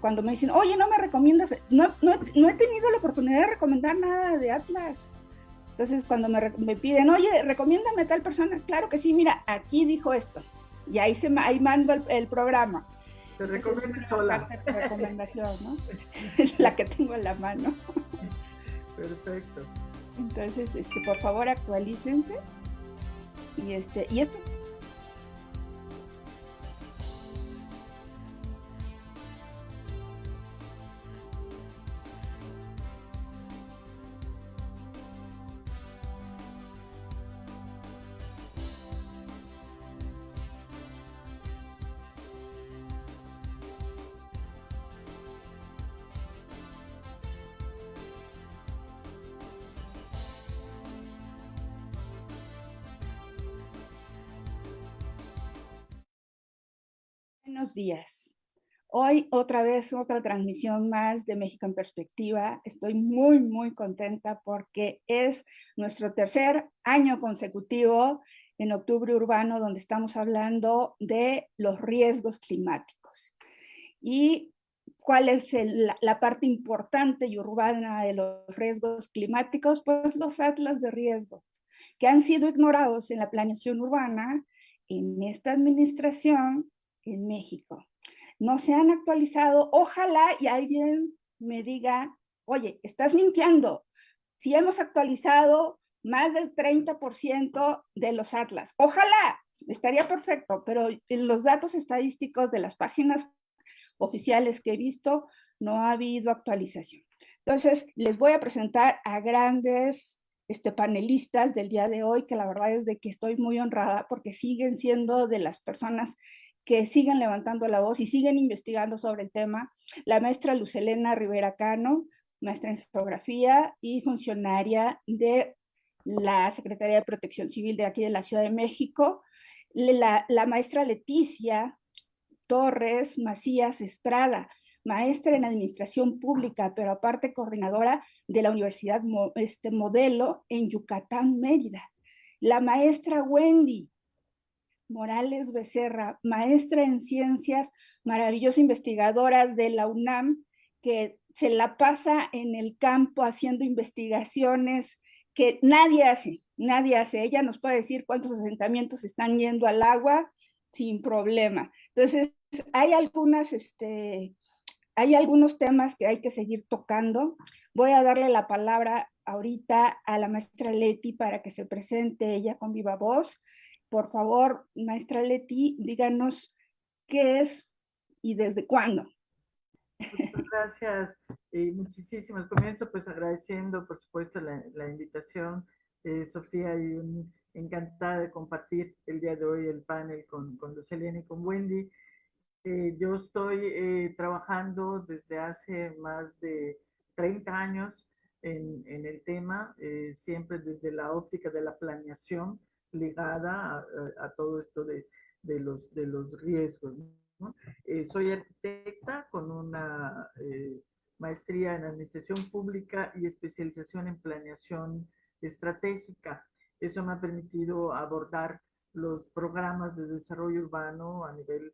cuando me dicen, oye, no me recomiendas, no he tenido la oportunidad de recomendar nada de Atlas. Entonces, cuando me piden, oye, recomiéndame a tal persona, claro que sí, mira, aquí dijo esto. Y ahí mando el programa. Se recomienda sola. Parte de recomendación, ¿no? La que tengo en la mano. Perfecto. Entonces, por favor, actualícense. Y esto. Buenos días. Hoy otra vez otra transmisión más de México en Perspectiva. Estoy muy, muy contenta porque es nuestro tercer año consecutivo en Octubre Urbano, donde estamos hablando de los riesgos climáticos. Y cuál es la parte importante y urbana de los riesgos climáticos, pues los atlas de riesgo, que han sido ignorados en la planeación urbana en esta administración en México. No se han actualizado. Ojalá y alguien me diga, oye, estás mintiendo. Si hemos actualizado más del 30% de los atlas. Ojalá, estaría perfecto, pero en los datos estadísticos de las páginas oficiales que he visto, no ha habido actualización. Entonces, les voy a presentar a grandes panelistas del día de hoy, que la verdad es de que estoy muy honrada porque siguen siendo de las personas que siguen levantando la voz y siguen investigando sobre el tema. La maestra Luz Helena Rivera Cano, maestra en geografía y funcionaria de la Secretaría de Protección Civil de aquí de la Ciudad de México. La maestra Leticia Torres Macías Estrada, maestra en Administración Pública, pero aparte coordinadora de la Universidad Modelo en Yucatán, Mérida. La maestra Wendy Morales Becerra, maestra en Ciencias, maravillosa investigadora de la UNAM, que se la pasa en el campo haciendo investigaciones que nadie hace. Ella nos puede decir cuántos asentamientos están yendo al agua sin problema. Entonces, hay algunos temas que hay que seguir tocando. Voy a darle la palabra ahorita a la maestra Leti para que se presente ella con viva voz. Por favor, maestra Leti, díganos qué es y desde cuándo. Muchas gracias. Muchísimas. Comienzo pues agradeciendo, por supuesto, la invitación, Sofía, y encantada de compartir el día de hoy el panel con Luz Helena y con Wendy. Yo estoy trabajando desde hace más de 30 años en el tema, siempre desde la óptica de la planeación ligada a todo esto de los riesgos, ¿no? Soy arquitecta con una maestría en administración pública y especialización en planeación estratégica. Eso me ha permitido abordar los programas de desarrollo urbano a nivel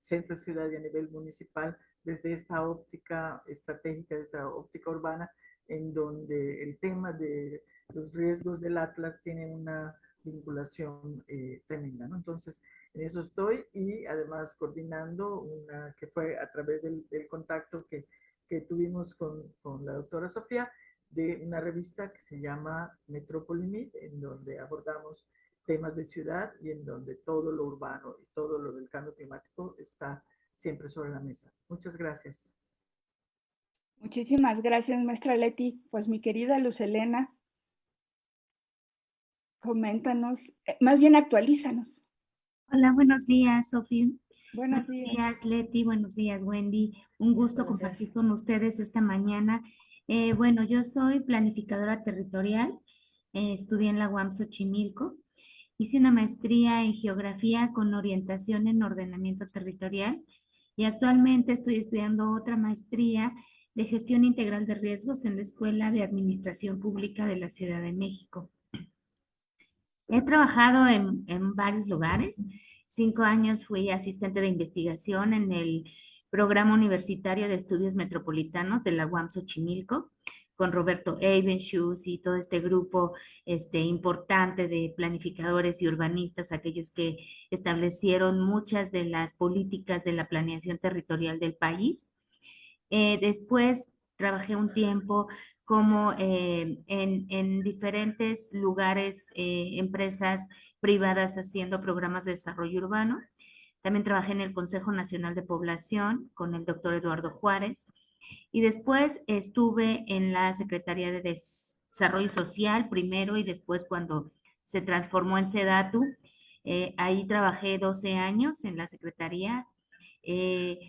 centro ciudad y a nivel municipal desde esta óptica estratégica, desde esta óptica urbana, en donde el tema de los riesgos del Atlas tiene una vinculación tremenda, ¿no? Entonces, en eso estoy y además coordinando una que fue a través del contacto que tuvimos con la doctora Sofía, de una revista que se llama Metrópoli Meet, en donde abordamos temas de ciudad y en donde todo lo urbano y todo lo del cambio climático está siempre sobre la mesa. Muchas gracias. Muchísimas gracias, maestra Leti. Pues mi querida Luz Helena, coméntanos, más bien actualízanos. Hola, buenos días, Sofía. Buenos días, Leti. Buenos días, Wendy. Un gusto compartir con ustedes esta mañana. Bueno, yo soy planificadora territorial. Estudié en la UAM Xochimilco. Hice una maestría en geografía con orientación en ordenamiento territorial y actualmente estoy estudiando otra maestría de gestión integral de riesgos en la Escuela de Administración Pública de la Ciudad de México. He trabajado en varios lugares. 5 años fui asistente de investigación en el Programa Universitario de Estudios Metropolitanos de la UAM Xochimilco, con Roberto Evenschus y todo este grupo importante de planificadores y urbanistas, aquellos que establecieron muchas de las políticas de la planeación territorial del país. Después trabajé un tiempo como en diferentes lugares, empresas privadas haciendo programas de desarrollo urbano. También trabajé en el Consejo Nacional de Población con el doctor Eduardo Juárez. Y después estuve en la Secretaría de Desarrollo Social primero y después cuando se transformó en SEDATU. Ahí trabajé 12 años en la Secretaría. Eh,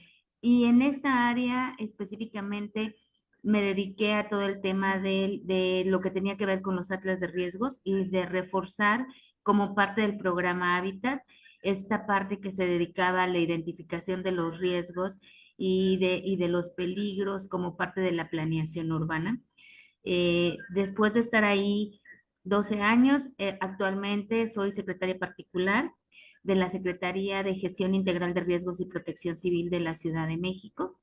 y en esta área específicamente me dediqué a todo el tema de lo que tenía que ver con los atlas de riesgos y de reforzar como parte del programa Hábitat esta parte que se dedicaba a la identificación de los riesgos y de los peligros como parte de la planeación urbana. Después de estar ahí 12 años, actualmente soy secretaria particular de la Secretaría de Gestión Integral de Riesgos y Protección Civil de la Ciudad de México.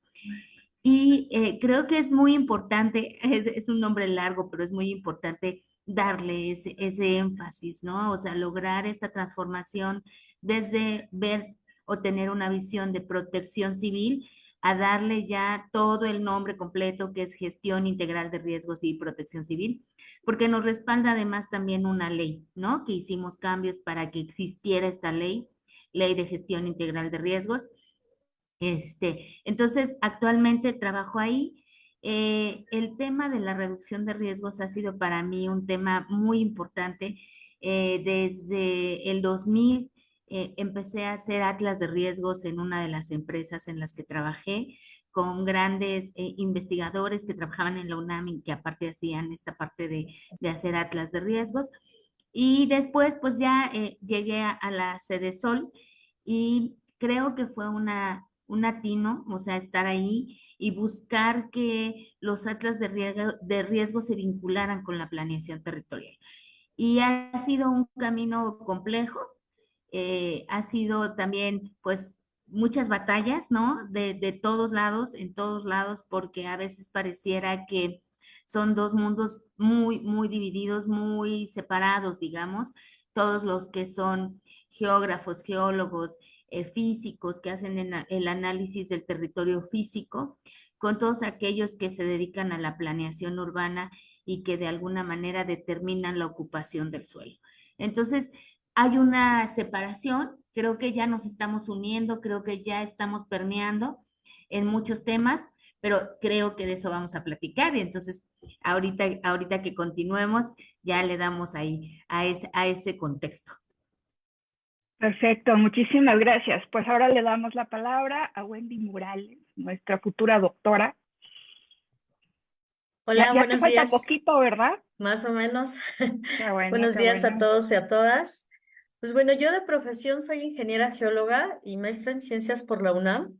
Y creo que es muy importante, es un nombre largo, pero es muy importante darle ese énfasis, ¿no? O sea, lograr esta transformación desde ver o tener una visión de protección civil a darle ya todo el nombre completo que es Gestión Integral de Riesgos y Protección Civil, porque nos respalda además también una ley, ¿no? Que hicimos cambios para que existiera esta ley, Ley de Gestión Integral de Riesgos. Entonces, actualmente trabajo ahí. El tema de la reducción de riesgos ha sido para mí un tema muy importante. Desde el 2000 empecé a hacer atlas de riesgos en una de las empresas en las que trabajé con grandes investigadores que trabajaban en la UNAM y que aparte hacían esta parte de hacer atlas de riesgos. Y después, pues ya llegué a la sede Sol y creo que fue un atino, o sea, estar ahí y buscar que los atlas de riesgo se vincularan con la planeación territorial. Y ha sido un camino complejo, ha sido también, pues, muchas batallas, ¿no? De todos lados, en todos lados, porque a veces pareciera que son dos mundos muy, muy divididos, muy separados, digamos, todos los que son geógrafos, geólogos, físicos, que hacen el análisis del territorio físico, con todos aquellos que se dedican a la planeación urbana y que de alguna manera determinan la ocupación del suelo. Entonces, hay una separación, creo que ya nos estamos uniendo, creo que ya estamos permeando en muchos temas, pero creo que de eso vamos a platicar y entonces ahorita que continuemos ya le damos ahí a ese contexto. Perfecto, muchísimas gracias. Pues ahora le damos la palabra a Wendy Morales, nuestra futura doctora. Hola, Ya buenos te falta días. poquito, ¿verdad? Más o menos. Qué bueno, Buenos qué días a bueno. todos y a todas. Pues bueno, yo de profesión soy ingeniera geóloga y maestra en ciencias por la UNAM.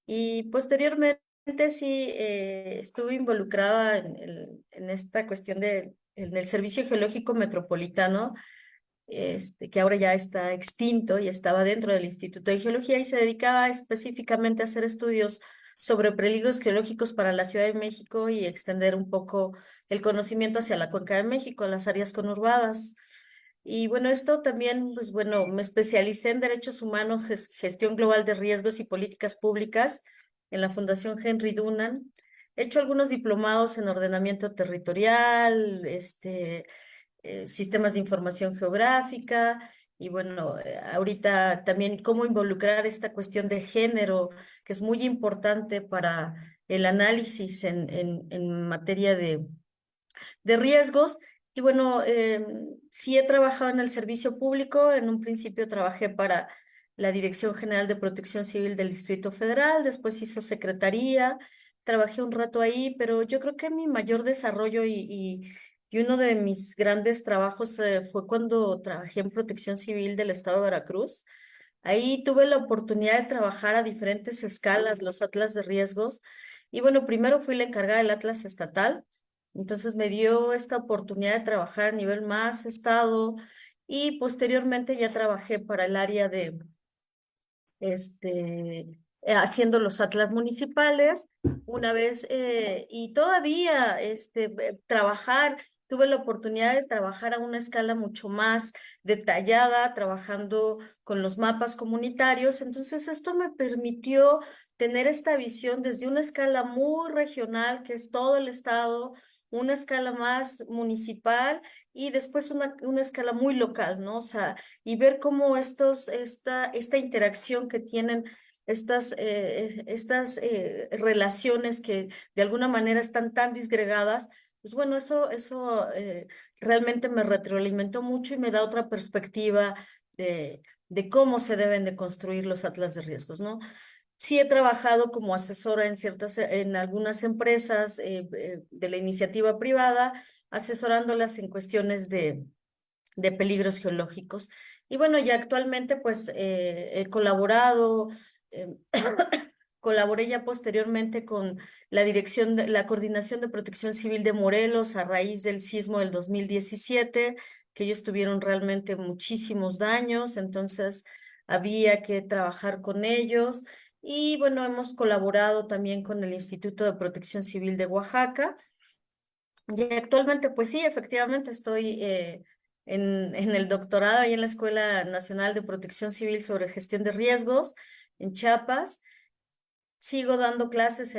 Y posteriormente sí estuve involucrada en esta cuestión en el Servicio Geológico Metropolitano, que ahora ya está extinto y estaba dentro del Instituto de Geología y se dedicaba específicamente a hacer estudios sobre peligros geológicos para la Ciudad de México y extender un poco el conocimiento hacia la Cuenca de México, las áreas conurbadas. Y bueno, esto también, pues bueno, me especialicé en derechos humanos, gestión global de riesgos y políticas públicas en la Fundación Henry Dunant. He hecho algunos diplomados en ordenamiento territorial, sistemas de información geográfica y bueno, ahorita también cómo involucrar esta cuestión de género, que es muy importante para el análisis en materia de riesgos. Y bueno, sí he trabajado en el servicio público. En un principio trabajé para la Dirección General de Protección Civil del Distrito Federal, después hizo secretaría, trabajé un rato ahí, pero yo creo que mi mayor desarrollo y uno de mis grandes trabajos fue cuando trabajé en Protección Civil del Estado de Veracruz. Ahí tuve la oportunidad de trabajar a diferentes escalas los atlas de riesgos. Y bueno, primero fui la encargada del atlas estatal, entonces me dio esta oportunidad de trabajar a nivel más estado y posteriormente ya trabajé para el área de haciendo los atlas municipales, una vez, y todavía tuve la oportunidad de trabajar a una escala mucho más detallada, trabajando con los mapas comunitarios. Entonces, esto me permitió tener esta visión desde una escala muy regional, que es todo el estado, una escala más municipal y después una escala muy local, ¿no? O sea, y ver cómo esta interacción que tienen estas relaciones que de alguna manera están tan disgregadas, pues bueno, eso realmente me retroalimentó mucho y me da otra perspectiva de cómo se deben de construir los atlas de riesgos, ¿no? Sí he trabajado como asesora en algunas empresas de la iniciativa privada, asesorándolas en cuestiones de peligros geológicos. Y bueno, ya actualmente pues he colaborado, eh, colaboré ya posteriormente con la Coordinación de Protección Civil de Morelos a raíz del sismo del 2017, que ellos tuvieron realmente muchísimos daños, entonces había que trabajar con ellos. Y bueno, hemos colaborado también con el Instituto de Protección Civil de Oaxaca. Y actualmente, pues sí, efectivamente estoy en el doctorado ahí en la Escuela Nacional de Protección Civil sobre Gestión de Riesgos en Chiapas. Sigo dando clases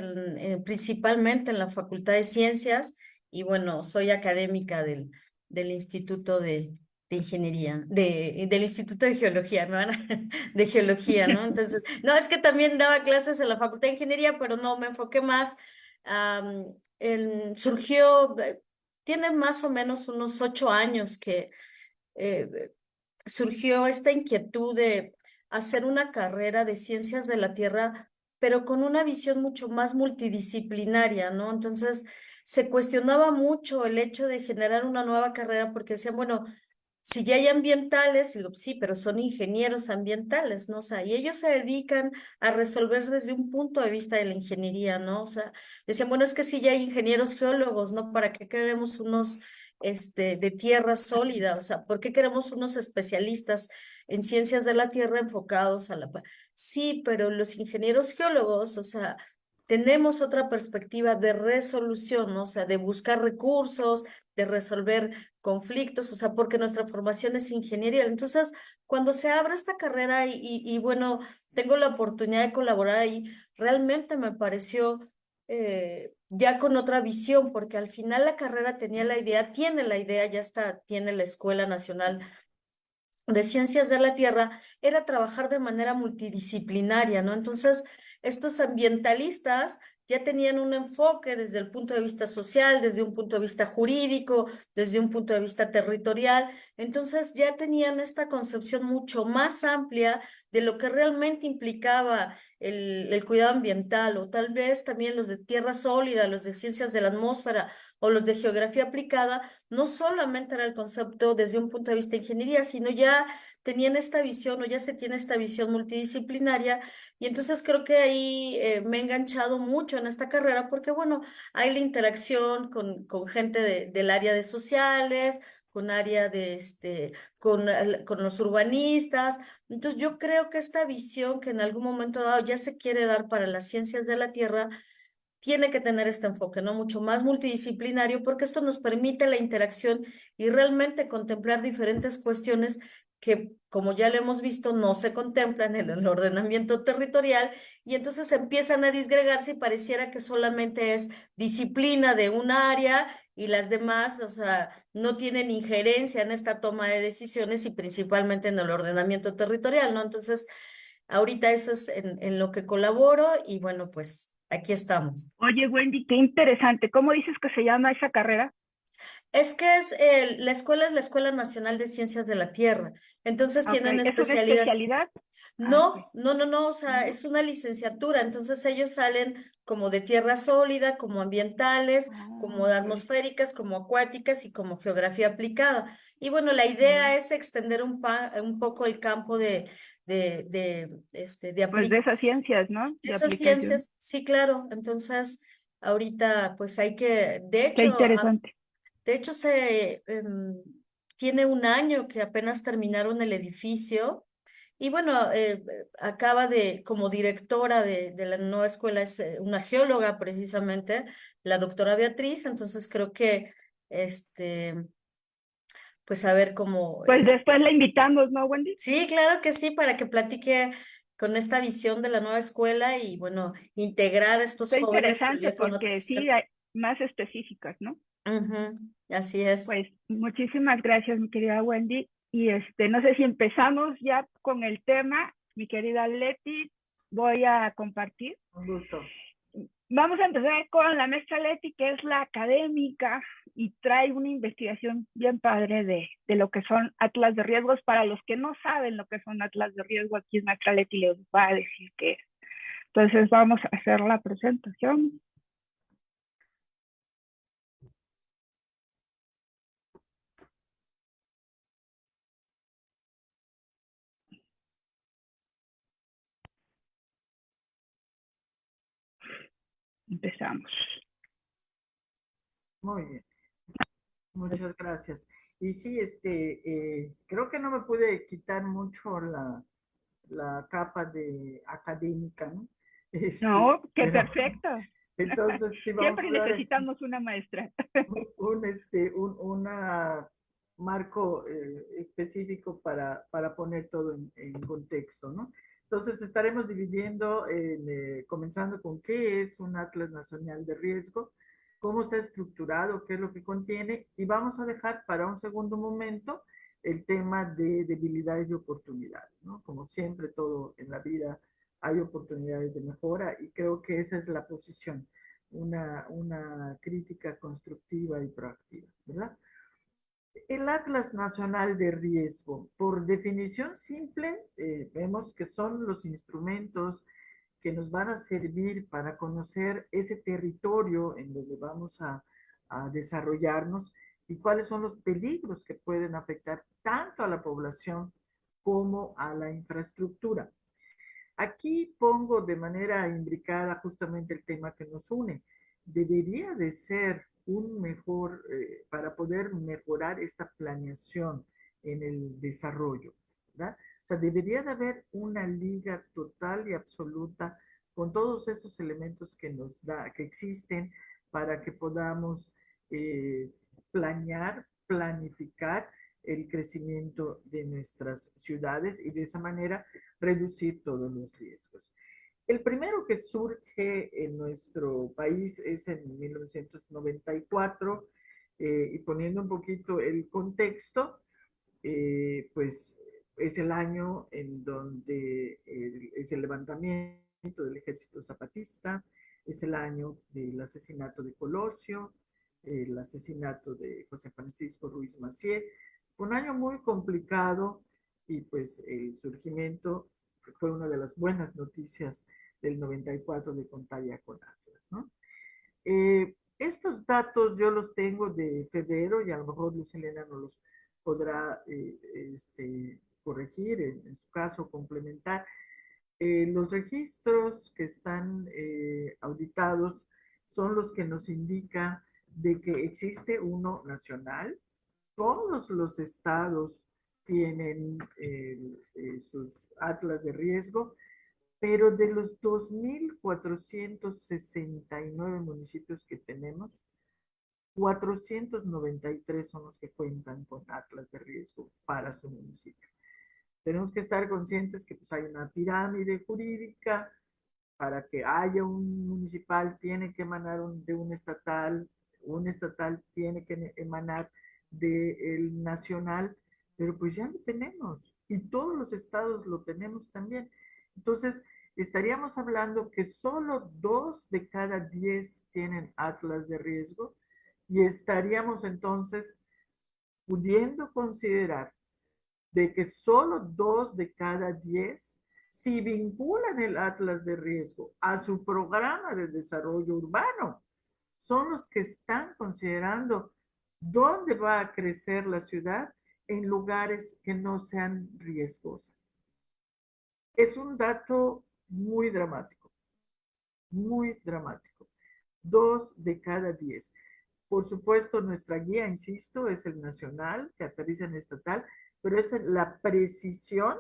principalmente en la Facultad de Ciencias y bueno, soy académica del Instituto de Ingeniería, del Instituto de Geología, de Geología, ¿no? Entonces, no, es que también daba clases en la Facultad de Ingeniería, pero no, me enfoqué más, surgió, tiene más o menos unos 8 años que eh, surgió esta inquietud de hacer una carrera de ciencias de la Tierra, pero con una visión mucho más multidisciplinaria, ¿no? Entonces, se cuestionaba mucho el hecho de generar una nueva carrera porque decían, bueno, si ya hay ambientales, digo, sí, pero son ingenieros ambientales, ¿no? O sea, y ellos se dedican a resolver desde un punto de vista de la ingeniería, ¿no? O sea, decían, bueno, es que si ya hay ingenieros geólogos, ¿no? ¿Para qué queremos unos, de tierra sólida? O sea, ¿por qué queremos unos especialistas en ciencias de la tierra enfocados a Sí, pero los ingenieros geólogos, o sea, tenemos otra perspectiva de resolución, ¿no? O sea, de buscar recursos, de resolver conflictos, o sea, porque nuestra formación es ingeniería. Entonces, cuando se abre esta carrera y bueno, tengo la oportunidad de colaborar ahí, realmente me pareció ya con otra visión, porque al final la carrera tenía la idea, tiene la idea, ya está, tiene la Escuela Nacional de Ciencias de la Tierra, era trabajar de manera multidisciplinaria, ¿no? Entonces, estos ambientalistas ya tenían un enfoque desde el punto de vista social, desde un punto de vista jurídico, desde un punto de vista territorial. Entonces, ya tenían esta concepción mucho más amplia de lo que realmente implicaba el cuidado ambiental, o tal vez también los de tierra sólida, los de ciencias de la atmósfera o los de geografía aplicada, no solamente era el concepto desde un punto de vista de ingeniería, sino ya tenían esta visión o ya se tiene esta visión multidisciplinaria. Y entonces creo que ahí me he enganchado mucho en esta carrera porque, bueno, hay la interacción con gente del área de sociales, con área con los urbanistas. Entonces yo creo que esta visión que en algún momento dado ya se quiere dar para las ciencias de la tierra, tiene que tener este enfoque, ¿no? Mucho más multidisciplinario, porque esto nos permite la interacción y realmente contemplar diferentes cuestiones que, como ya lo hemos visto, no se contemplan en el ordenamiento territorial y entonces empiezan a disgregarse y pareciera que solamente es disciplina de un área y las demás, o sea, no tienen injerencia en esta toma de decisiones y principalmente en el ordenamiento territorial, ¿no? Entonces, ahorita eso es en lo que colaboro y bueno, pues aquí estamos. Oye, Wendy, qué interesante. ¿Cómo dices que se llama esa carrera? Es que la escuela es la Escuela Nacional de Ciencias de la Tierra. Entonces Ok, tienen ¿es una especialidades. especialidad? Ah, ok. No, o sea, ¿No? es una licenciatura. Entonces ellos salen como de tierra sólida, como ambientales, Ah, como de ok. atmosféricas, como acuáticas y como geografía aplicada. Y bueno, la Mm. idea es extender un poco el campo de Pues de esas aplicación. ciencias, ¿no? De Esas aplicación. ciencias, sí, claro. Entonces, ahorita pues hay que, Qué interesante. de hecho, tiene un año que apenas terminaron el edificio Y bueno, acaba como directora de la nueva escuela, es una geóloga precisamente, la doctora Beatriz, entonces creo que, pues a ver cómo... Pues después la invitamos, ¿no, Wendy? Sí, claro que sí, para que platique con esta visión de la nueva escuela y bueno, integrar a estos Está jóvenes pero interesante ya con otra porque sí visión. hay más específicas, ¿no? Ujú, así es. Pues muchísimas gracias, mi querida Wendy. Y no sé si empezamos ya con el tema, mi querida Leti, voy a compartir. Un gusto. Vamos a empezar con la maestra Leti, que es la académica y trae una investigación bien padre de lo que son atlas de riesgos. Para los que no saben lo que son atlas de riesgo, aquí maestra Leti les va a decir qué es. Entonces vamos a hacer la presentación. Empezamos. Muy bien. Muchas gracias. Y sí, creo que no me pude quitar mucho la capa de académica, ¿no? No, qué Pero perfecto. entonces sí vamos a Siempre dar necesitamos una maestra. una marco específico para poner todo en contexto, ¿no? Entonces estaremos dividiendo, comenzando con qué es un Atlas Nacional de Riesgo, cómo está estructurado, qué es lo que contiene, y vamos a dejar para un segundo momento el tema de debilidades y oportunidades, ¿no? Como siempre, todo en la vida hay oportunidades de mejora y creo que esa es la posición, una crítica constructiva y proactiva, ¿verdad? El Atlas Nacional de Riesgo, por definición simple, vemos que son los instrumentos que nos van a servir para conocer ese territorio en donde vamos a desarrollarnos y cuáles son los peligros que pueden afectar tanto a la población como a la infraestructura. Aquí pongo de manera imbricada justamente el tema que nos une. Debería de ser un mejor, para poder mejorar esta planeación en el desarrollo, ¿verdad? O sea, debería de haber una liga total y absoluta con todos esos elementos que nos da, que existen para que podamos planear, planificar el crecimiento de nuestras ciudades y de esa manera reducir todos los riesgos. El primero que surge en nuestro país es en 1994, y poniendo un poquito el contexto, pues es el año en donde es el levantamiento del ejército zapatista, es el año del asesinato de Colosio, el asesinato de José Francisco Ruiz Massieu, un año muy complicado y pues el surgimiento fue una de las buenas noticias del 94 de Contalla con Atlas, ¿no? Estos datos yo los tengo de febrero y a lo mejor Luz Helena nos los podrá corregir, en su caso complementar. Los registros que están auditados son los que nos indican de que existe uno nacional. Todos los estados tienen sus atlas de riesgo, pero de los 2.469 municipios que tenemos, 493 son los que cuentan con atlas de riesgo para su municipio. Tenemos que estar conscientes que pues, hay una pirámide jurídica. Para que haya un municipal tiene que emanar de un estatal tiene que emanar del nacional, pero pues ya lo tenemos y todos los estados lo tenemos también. Entonces, estaríamos hablando que solo 2 de cada 10 tienen atlas de riesgo y estaríamos entonces pudiendo considerar de que solo 2 de cada 10, si vinculan el Atlas de Riesgo a su programa de desarrollo urbano, son los que están considerando dónde va a crecer la ciudad en lugares que no sean riesgosos. Es un dato muy dramático, muy dramático. 2 de cada 10. Por supuesto, nuestra guía, insisto, es el nacional, que aterriza en estatal, pero es la precisión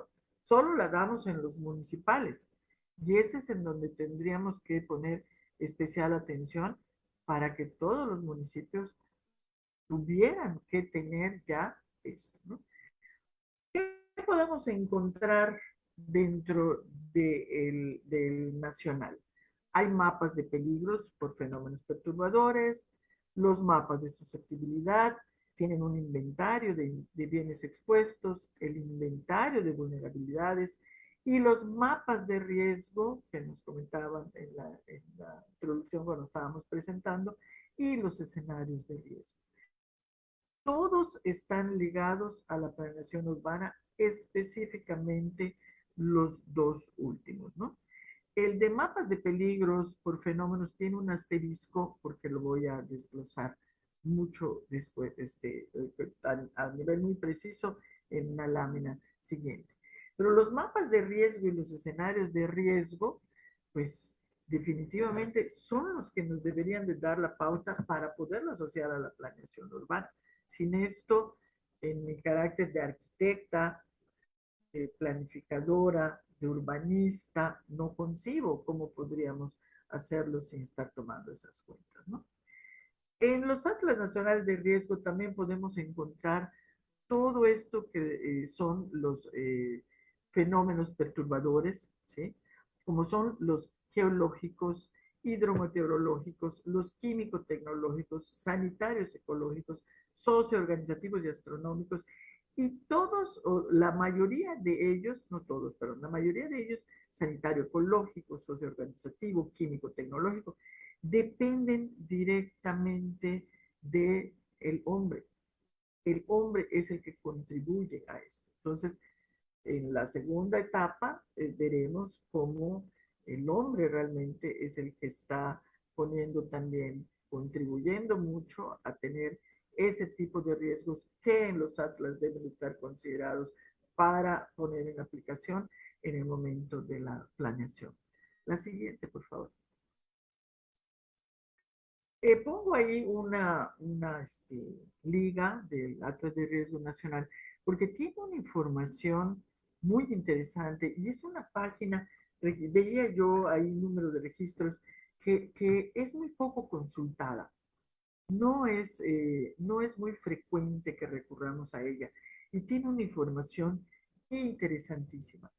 Solo la damos en los municipales. Y ese es en donde tendríamos que poner especial atención para que todos los municipios tuvieran que tener ya esto, ¿no? ¿Qué podemos encontrar dentro del nacional? Hay mapas de peligros por fenómenos perturbadores, los mapas de susceptibilidad, tienen un inventario de bienes expuestos, el inventario de vulnerabilidades y los mapas de riesgo que nos comentaban en la introducción cuando estábamos presentando y los escenarios de riesgo. Todos están ligados a la planeación urbana, específicamente los dos últimos, ¿no? El de mapas de peligros por fenómenos tiene un asterisco porque lo voy a desglosar mucho después, a nivel muy preciso en una lámina siguiente. Pero los mapas de riesgo y los escenarios de riesgo, pues definitivamente son los que nos deberían de dar la pauta para poderlo asociar a la planeación urbana. Sin esto, en mi carácter de arquitecta, de planificadora, de urbanista, no concibo cómo podríamos hacerlo sin estar tomando esas cuentas, ¿no? En los atlas nacionales de riesgo también podemos encontrar todo esto que son los fenómenos perturbadores, ¿sí? Como son los geológicos, hidrometeorológicos, los químico-tecnológicos, sanitarios ecológicos, socioorganizativos y astronómicos, y todos, o la mayoría de ellos, no todos, pero la mayoría de ellos, sanitario ecológico, socioorganizativo, químico-tecnológico, dependen directamente del hombre. El hombre es el que contribuye a esto. Entonces, en la segunda etapa veremos cómo el hombre realmente es el que está poniendo también, contribuyendo mucho a tener ese tipo de riesgos que en los atlas deben estar considerados para poner en aplicación en el momento de la planeación. La siguiente, por favor. Pongo ahí una liga del Atlas de Riesgo Nacional porque tiene una información muy interesante y es una página, veía yo ahí número de registros que es muy poco consultada. No es muy frecuente que recurramos a ella y tiene una información interesantísima.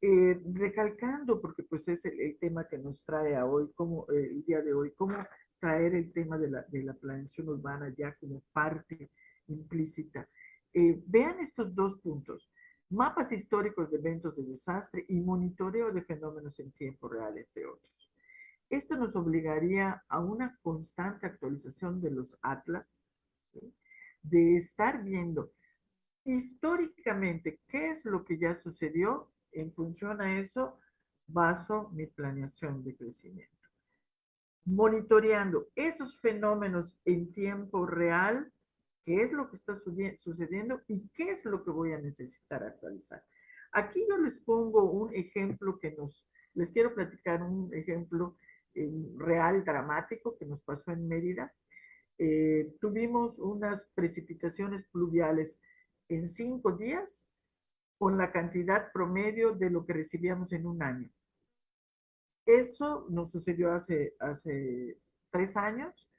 Recalcando, porque pues es el tema que nos trae a hoy, como el día de hoy, cómo traer el tema de la planeación urbana ya como parte implícita. Vean estos dos puntos, mapas históricos de eventos de desastre y monitoreo de fenómenos en tiempo real, entre otros. Esto nos obligaría a una constante actualización de los atlas, ¿sí? De estar viendo históricamente qué es lo que ya sucedió. En función a eso, baso mi planeación de crecimiento. Monitoreando esos fenómenos en tiempo real, qué es lo que está sucediendo y qué es lo que voy a necesitar actualizar. Aquí yo les pongo un ejemplo les quiero platicar un ejemplo real, dramático, que nos pasó en Mérida. Tuvimos unas precipitaciones pluviales en 5 días con la cantidad promedio de lo que recibíamos en un año. Eso nos sucedió hace 3 años,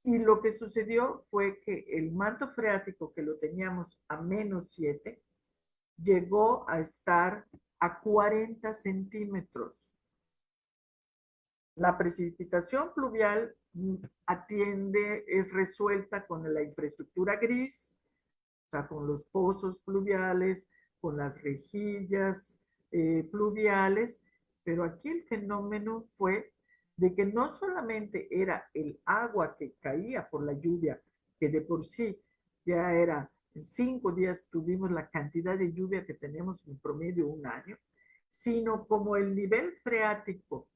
y lo que sucedió fue que el manto freático que lo teníamos a -7 llegó a estar a 40 centímetros. La precipitación pluvial es resuelta con la infraestructura gris, o sea, con los pozos pluviales, con las rejillas pluviales, pero aquí el fenómeno fue de que no solamente era el agua que caía por la lluvia, que de por sí ya era, en 5 días tuvimos la cantidad de lluvia que tenemos en promedio un año, sino como el nivel freático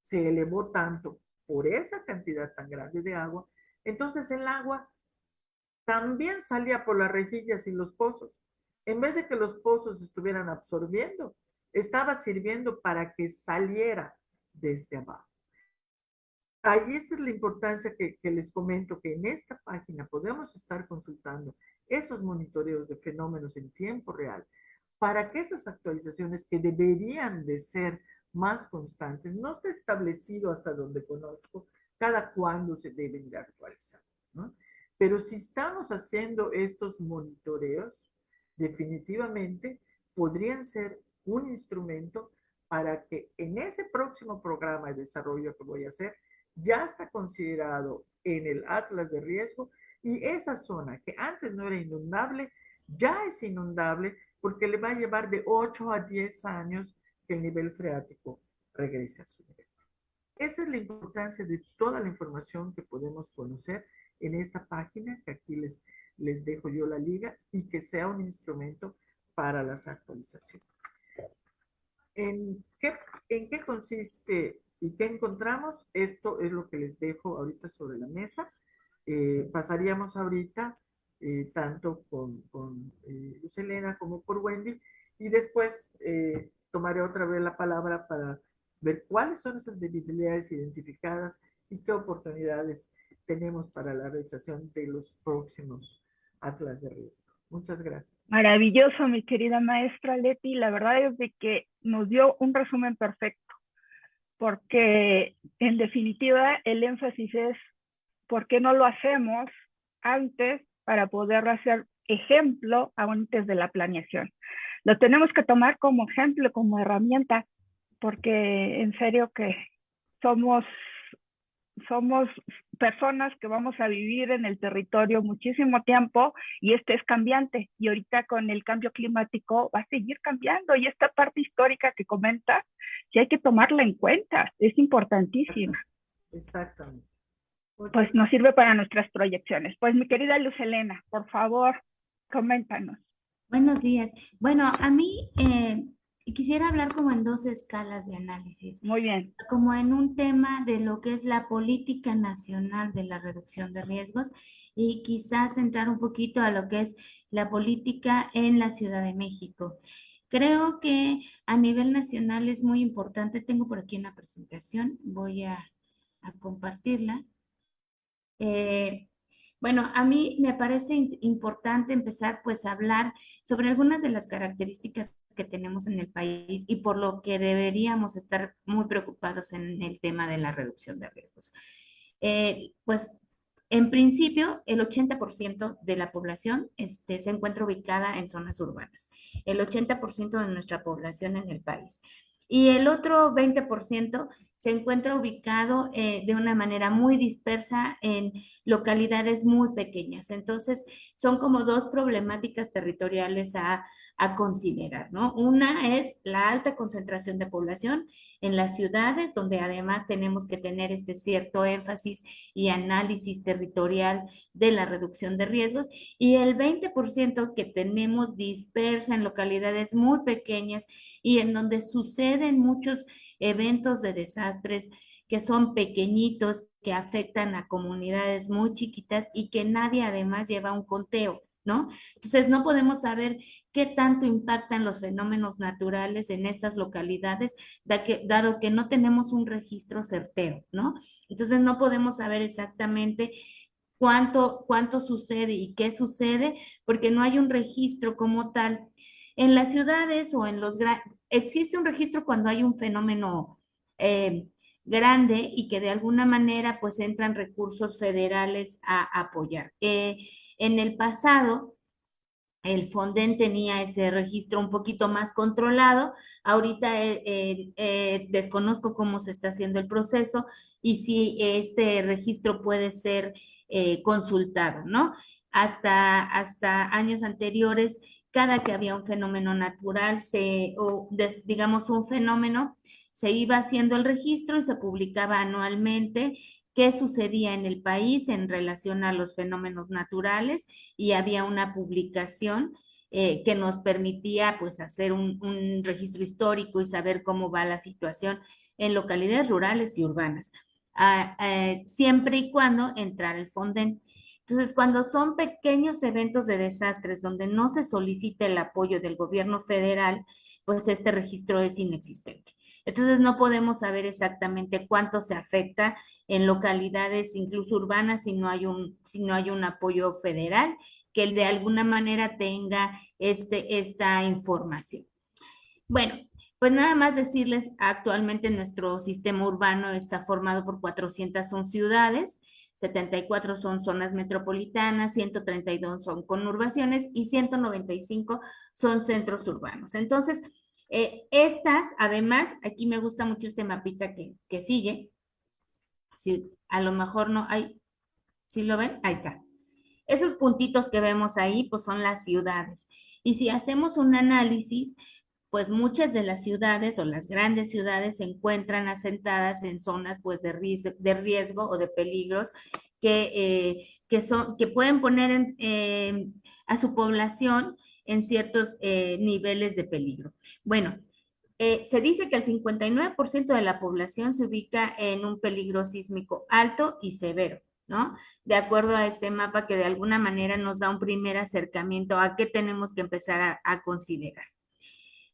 se elevó tanto por esa cantidad tan grande de agua, entonces el agua también salía por las rejillas y los pozos. En vez de que los pozos estuvieran absorbiendo, estaba sirviendo para que saliera desde abajo. Ahí esa es la importancia que les comento, que en esta página podemos estar consultando esos monitoreos de fenómenos en tiempo real para que esas actualizaciones que deberían de ser más constantes, no está establecido hasta donde conozco cada cuándo se deben de actualizar, ¿no? Pero si estamos haciendo estos monitoreos, definitivamente podrían ser un instrumento para que en ese próximo programa de desarrollo que voy a hacer, ya está considerado en el Atlas de riesgo y esa zona que antes no era inundable, ya es inundable porque le va a llevar de 8 a 10 años que el nivel freático regrese a su nivel. Esa es la importancia de toda la información que podemos conocer en esta página, que aquí les dejo yo la liga, y que sea un instrumento para las actualizaciones. ¿En qué consiste y qué encontramos? Esto es lo que les dejo ahorita sobre la mesa. Pasaríamos ahorita tanto con Luz Helena como por Wendy, y después tomaré otra vez la palabra para ver cuáles son esas debilidades identificadas y qué oportunidades tenemos para la realización de los próximos atlas de riesgo. Muchas gracias. Maravilloso, mi querida maestra Leti. La verdad es de que nos dio un resumen perfecto, porque en definitiva el énfasis es ¿por qué no lo hacemos antes para poder hacer ejemplo antes de la planeación? Lo tenemos que tomar como ejemplo, como herramienta, porque en serio que somos personas que vamos a vivir en el territorio muchísimo tiempo y este es cambiante y ahorita con el cambio climático va a seguir cambiando y esta parte histórica que comenta, sí hay que tomarla en cuenta, es importantísima. Exactamente. Pues nos sirve para nuestras proyecciones. Pues mi querida Luz Helena, por favor, coméntanos. Buenos días. Bueno, a mí quisiera hablar como en dos escalas de análisis. Muy bien. Como en un tema de lo que es la política nacional de la reducción de riesgos y quizás entrar un poquito a lo que es la política en la Ciudad de México. Creo que a nivel nacional es muy importante. Tengo por aquí una presentación, voy a compartirla. Bueno, a mí me parece importante empezar pues a hablar sobre algunas de las características que tenemos en el país y por lo que deberíamos estar muy preocupados en el tema de la reducción de riesgos. Pues en principio, el 80% de la población se encuentra ubicada en zonas urbanas, el 80% de nuestra población en el país. Y el otro 20% se encuentra ubicado de una manera muy dispersa en localidades muy pequeñas. Entonces, son como dos problemáticas territoriales a considerar, ¿no? Una es la alta concentración de población en las ciudades, donde además tenemos que tener este cierto énfasis y análisis territorial de la reducción de riesgos, y el 20% que tenemos dispersa en localidades muy pequeñas y en donde suceden muchos eventos de desastres que son pequeñitos, que afectan a comunidades muy chiquitas y que nadie además lleva un conteo, ¿no? Entonces no podemos saber qué tanto impactan los fenómenos naturales en estas localidades, dado que no tenemos un registro certero, ¿no? Entonces no podemos saber exactamente cuánto sucede y qué sucede, porque no hay un registro como tal. En las ciudades o en los grandes, existe un registro cuando hay un fenómeno grande y que de alguna manera pues entran recursos federales a apoyar. En el pasado, el Fonden tenía ese registro un poquito más controlado. Ahorita desconozco cómo se está haciendo el proceso y si este registro puede ser consultado, ¿no? Hasta años anteriores, cada que había un fenómeno natural, digamos un fenómeno, se iba haciendo el registro y se publicaba anualmente qué sucedía en el país en relación a los fenómenos naturales, y había una publicación que nos permitía pues hacer un registro histórico y saber cómo va la situación en localidades rurales y urbanas, siempre y cuando entrara el Fonden. Entonces, cuando son pequeños eventos de desastres donde no se solicita el apoyo del gobierno federal, pues este registro es inexistente. Entonces no podemos saber exactamente cuánto se afecta en localidades incluso urbanas si no hay un apoyo federal que de alguna manera tenga esta información. Bueno, pues nada más decirles, actualmente nuestro sistema urbano está formado por 401 ciudades, 74 son zonas metropolitanas, 132 son conurbaciones y 195 son centros urbanos. Entonces, estas, además, aquí me gusta mucho este mapita que sigue. Si a lo mejor no hay, ¿sí lo ven? Ahí está. Esos puntitos que vemos ahí, pues son las ciudades. Y si hacemos un análisis, pues muchas de las ciudades o las grandes ciudades se encuentran asentadas en zonas pues de riesgo o de peligros que pueden poner a su población en ciertos niveles de peligro. Bueno, se dice que el 59% de la población se ubica en un peligro sísmico alto y severo, ¿no? De acuerdo a este mapa que de alguna manera nos da un primer acercamiento a qué tenemos que empezar a considerar.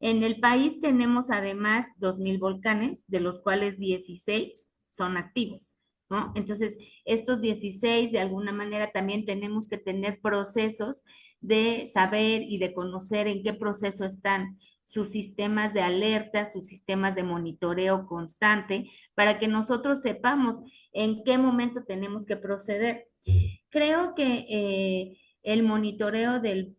En el país tenemos además 2,000 volcanes, de los cuales 16 son activos, ¿no? Entonces, estos 16, de alguna manera, también tenemos que tener procesos de saber y de conocer en qué proceso están sus sistemas de alerta, sus sistemas de monitoreo constante, para que nosotros sepamos en qué momento tenemos que proceder. Creo que el monitoreo del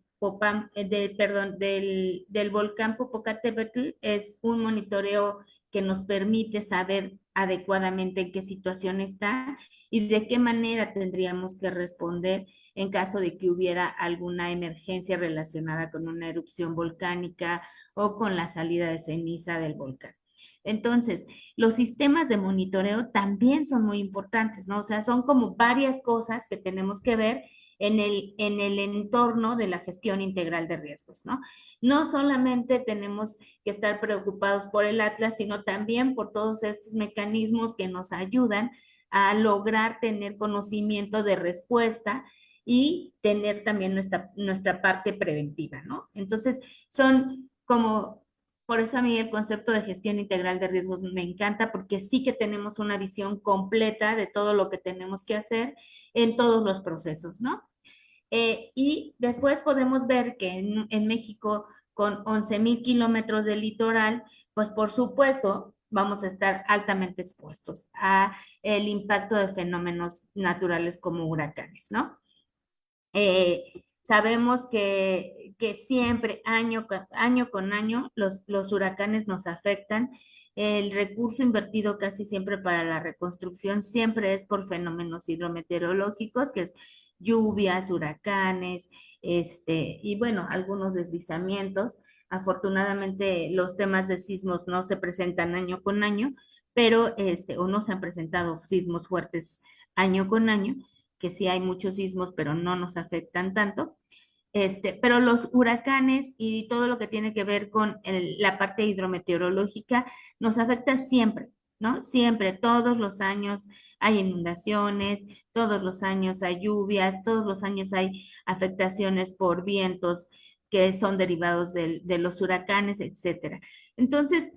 volcán Popocatépetl es un monitoreo que nos permite saber adecuadamente en qué situación está y de qué manera tendríamos que responder en caso de que hubiera alguna emergencia relacionada con una erupción volcánica o con la salida de ceniza del volcán. Entonces, los sistemas de monitoreo también son muy importantes, ¿no? O sea, son como varias cosas que tenemos que ver en el entorno de la gestión integral de riesgos, ¿no? No solamente tenemos que estar preocupados por el Atlas, sino también por todos estos mecanismos que nos ayudan a lograr tener conocimiento de respuesta y tener también nuestra parte preventiva, ¿no? Entonces, son como por eso a mí el concepto de gestión integral de riesgos me encanta porque sí que tenemos una visión completa de todo lo que tenemos que hacer en todos los procesos, ¿no? Y después podemos ver que en México, con 11,000 kilómetros de litoral, pues por supuesto vamos a estar altamente expuestos a el impacto de fenómenos naturales como huracanes, ¿no? Sabemos que siempre, año con año, los huracanes nos afectan. El recurso invertido casi siempre para la reconstrucción siempre es por fenómenos hidrometeorológicos, que es lluvias, huracanes, y bueno, algunos deslizamientos. Afortunadamente, los temas de sismos no se presentan año con año, pero o no se han presentado sismos fuertes año con año, que sí hay muchos sismos, pero no nos afectan tanto. Pero los huracanes y todo lo que tiene que ver con la parte hidrometeorológica nos afecta siempre, ¿no? Siempre, todos los años hay inundaciones, todos los años hay lluvias, todos los años hay afectaciones por vientos que son derivados de los huracanes, etcétera. Entonces,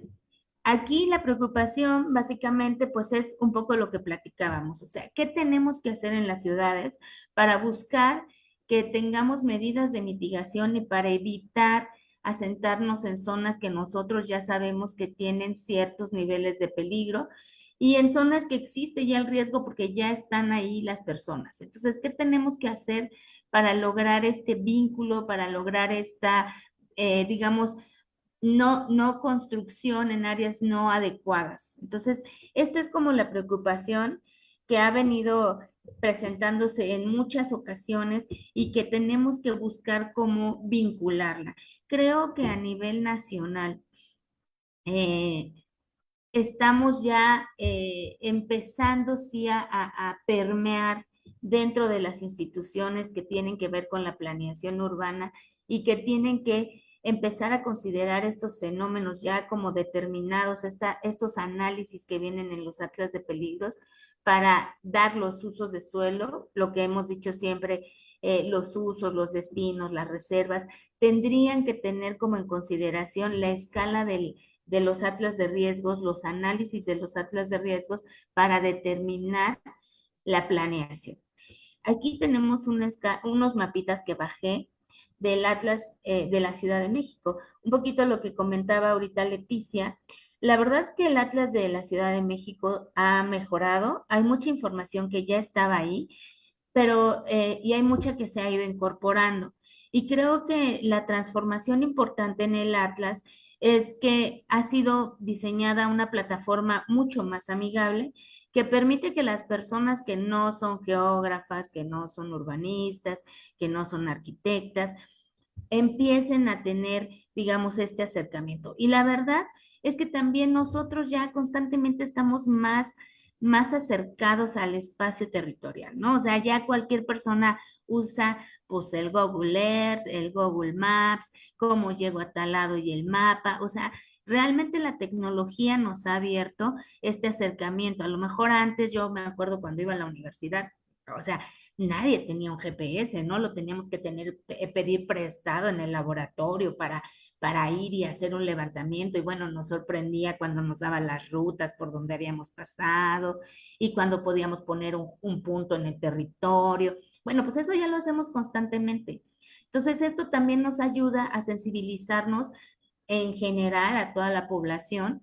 aquí la preocupación básicamente pues es un poco lo que platicábamos, o sea, ¿qué tenemos que hacer en las ciudades para buscar que tengamos medidas de mitigación y para evitar asentarnos en zonas que nosotros ya sabemos que tienen ciertos niveles de peligro y en zonas que existe ya el riesgo porque ya están ahí las personas? Entonces, ¿qué tenemos que hacer para lograr este vínculo, para lograr esta, digamos, no construcción en áreas no adecuadas? Entonces, esta es como la preocupación que ha venido presentándose en muchas ocasiones y que tenemos que buscar cómo vincularla. Creo que a nivel nacional eh, estamos ya empezando sí a permear dentro de las instituciones que tienen que ver con la planeación urbana y que tienen que empezar a considerar estos fenómenos ya como determinados, estos análisis que vienen en los atlas de peligros para dar los usos de suelo, lo que hemos dicho siempre, los usos, los destinos, las reservas, tendrían que tener como en consideración la escala de los atlas de riesgos, los análisis de los atlas de riesgos para determinar la planeación. Aquí tenemos unos mapitas que bajé del Atlas de la Ciudad de México. Un poquito lo que comentaba ahorita Leticia. La verdad que el Atlas de la Ciudad de México ha mejorado. Hay mucha información que ya estaba ahí, pero y hay mucha que se ha ido incorporando. Y creo que la transformación importante en el Atlas es que ha sido diseñada una plataforma mucho más amigable que permite que las personas que no son geógrafas, que no son urbanistas, que no son arquitectas, empiecen a tener, digamos, este acercamiento. Y la verdad es que también nosotros ya constantemente estamos más acercados al espacio territorial, ¿no? O sea, ya cualquier persona usa pues el Google Earth, el Google Maps, cómo llego a tal lado y el mapa, o sea, realmente la tecnología nos ha abierto este acercamiento. A lo mejor antes yo me acuerdo cuando iba a la universidad, o sea, nadie tenía un GPS, ¿no? Lo teníamos que pedir prestado en el laboratorio para ir y hacer un levantamiento. Y bueno, nos sorprendía cuando nos daban las rutas por donde habíamos pasado y cuando podíamos poner un punto en el territorio. Bueno, pues eso ya lo hacemos constantemente. Entonces, esto también nos ayuda a sensibilizarnos en general a toda la población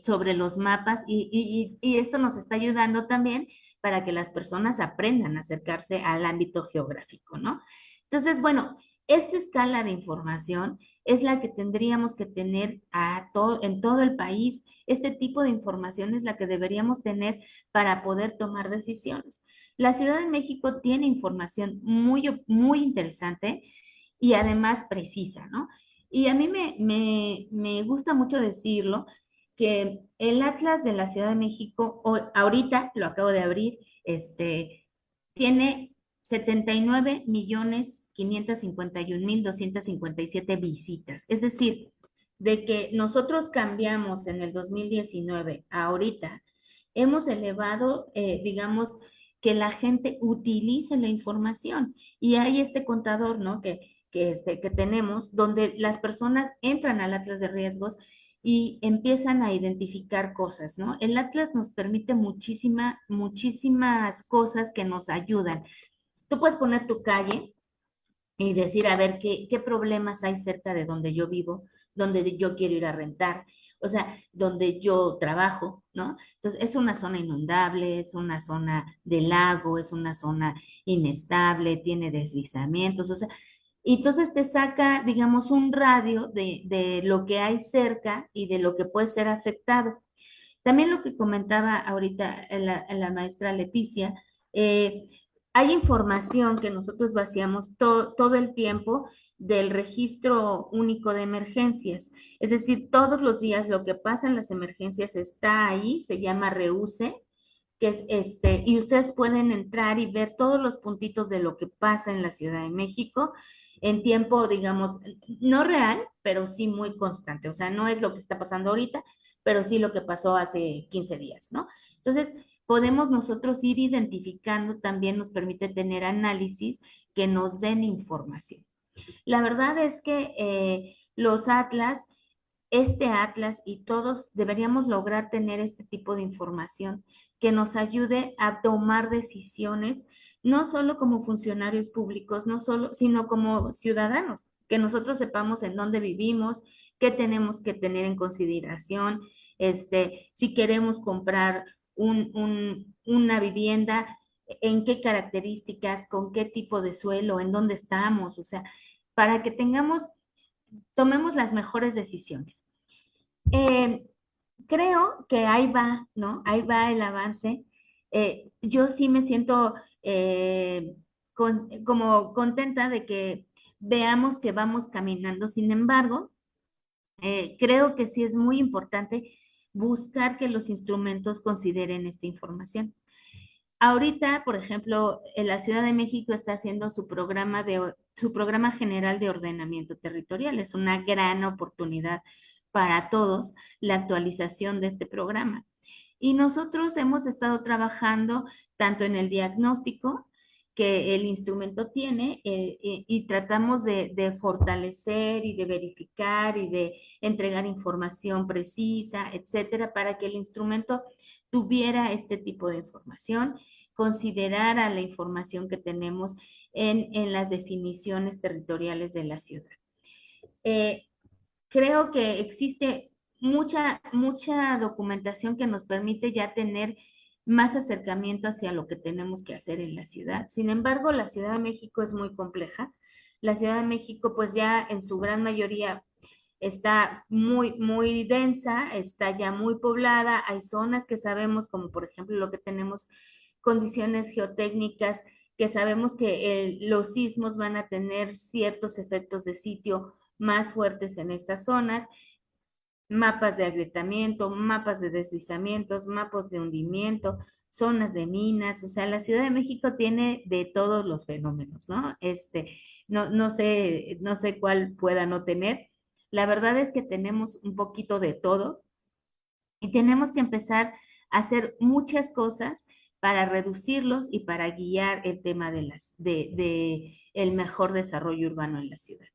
sobre los mapas y esto nos está ayudando también para que las personas aprendan a acercarse al ámbito geográfico, ¿no? Entonces, bueno, esta escala de información es la que tendríamos que tener en todo el país. Este tipo de información es la que deberíamos tener para poder tomar decisiones. La Ciudad de México tiene información muy interesante y además precisa, ¿no? Y a mí me gusta mucho decirlo, que el Atlas de la Ciudad de México, ahorita lo acabo de abrir, tiene 79.551.257 visitas. Es decir, de que nosotros cambiamos en el 2019 a ahorita, hemos elevado, digamos, que la gente utilice la información. Y hay este contador, ¿no? Que tenemos, donde las personas entran al Atlas de riesgos y empiezan a identificar cosas, ¿no? El Atlas nos permite muchísimas cosas que nos ayudan. Tú puedes poner tu calle y decir, a ver, qué problemas hay cerca de donde yo vivo, donde yo quiero ir a rentar, o sea, donde yo trabajo, ¿no? Entonces, es una zona inundable, es una zona de lago, es una zona inestable, tiene deslizamientos, o sea, y entonces te saca, digamos, un radio de lo que hay cerca y de lo que puede ser afectado. También lo que comentaba ahorita la maestra Leticia, eh, hay información que nosotros vaciamos todo el tiempo del registro único de emergencias. Es decir, todos los días lo que pasa en las emergencias está ahí, se llama REUSE, que es y ustedes pueden entrar y ver todos los puntitos de lo que pasa en la Ciudad de México en tiempo, digamos, no real, pero sí muy constante. O sea, no es lo que está pasando ahorita, pero sí lo que pasó hace 15 días, ¿no? Entonces, podemos nosotros ir identificando, también nos permite tener análisis que nos den información. La verdad es que los atlas, este atlas y todos deberíamos lograr tener este tipo de información que nos ayude a tomar decisiones, no solo como funcionarios públicos, no solo, sino como ciudadanos, que nosotros sepamos en dónde vivimos, qué tenemos que tener en consideración, si queremos comprar una vivienda, en qué características, con qué tipo de suelo, en dónde estamos, o sea, para que tomemos las mejores decisiones. Eh, Creo que ahí va, ¿no? Ahí va el avance. Yo sí me siento como contenta de que veamos que vamos caminando. Sin embargo, creo que sí es muy importante buscar que los instrumentos consideren esta información. Ahorita, por ejemplo, en la Ciudad de México está haciendo su programa general de ordenamiento territorial. Es una gran oportunidad para todos la actualización de este programa. Y nosotros hemos estado trabajando tanto en el diagnóstico, que el instrumento tiene y tratamos de fortalecer y de verificar y de entregar información precisa, etcétera, para que el instrumento tuviera este tipo de información, considerara la información que tenemos en las definiciones territoriales de la ciudad. Creo que existe mucha documentación que nos permite ya tener más acercamiento hacia lo que tenemos que hacer en la ciudad. Sin embargo, la Ciudad de México es muy compleja. La Ciudad de México, pues ya en su gran mayoría está muy densa, está ya muy poblada. Hay zonas que sabemos, como por ejemplo lo que tenemos, condiciones geotécnicas, que sabemos que los sismos van a tener ciertos efectos de sitio más fuertes en estas zonas, mapas de agrietamiento, mapas de deslizamientos, mapas de hundimiento, zonas de minas. O sea, la Ciudad de México tiene de todos los fenómenos, ¿no? No sé cuál pueda no tener. La verdad es que tenemos un poquito de todo y tenemos que empezar a hacer muchas cosas para reducirlos y para guiar el tema de el mejor desarrollo urbano en la ciudad.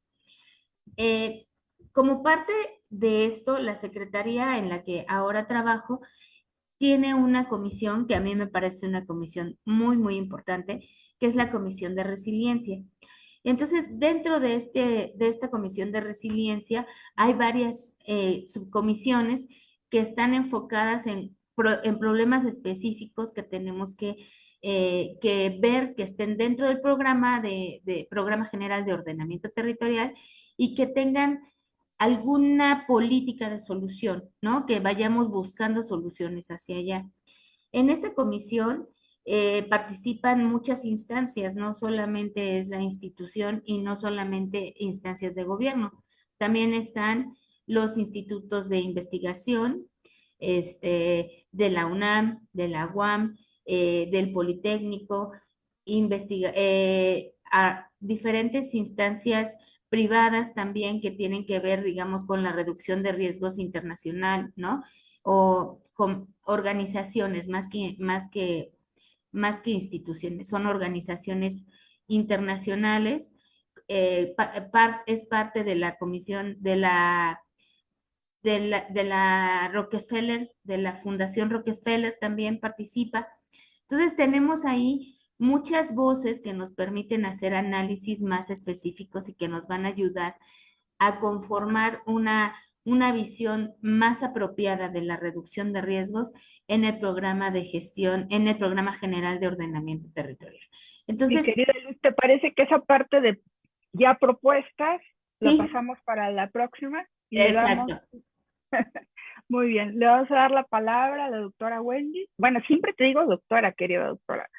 Como parte de esto, la secretaría en la que ahora trabajo tiene una comisión que a mí me parece una comisión muy importante, que es la Comisión de Resiliencia. Entonces, dentro de esta Comisión de Resiliencia hay varias subcomisiones que están enfocadas en problemas específicos que tenemos que ver que estén dentro del programa Programa General de Ordenamiento Territorial y que tengan alguna política de solución, ¿no? Que vayamos buscando soluciones hacia allá. En esta comisión participan muchas instancias, no solamente es la institución y no solamente instancias de gobierno, también están los institutos de investigación, de la UNAM, de la UAM, del Politécnico, a diferentes instancias privadas también que tienen que ver, digamos, con la reducción de riesgos internacional, ¿no? O con organizaciones más que instituciones, son organizaciones internacionales. Es parte de la comisión de la Rockefeller, de la Fundación Rockefeller también participa. Entonces tenemos ahí muchas voces que nos permiten hacer análisis más específicos y que nos van a ayudar a conformar una visión más apropiada de la reducción de riesgos en el programa de gestión, en el programa general de ordenamiento territorial. Entonces, mi querida Luz, ¿te parece que esa parte de ya propuestas ¿sí? la pasamos para la próxima? Y Exacto. le damos... Muy bien, le vamos a dar la palabra a la doctora Wendy. Bueno, siempre te digo doctora, querida doctora.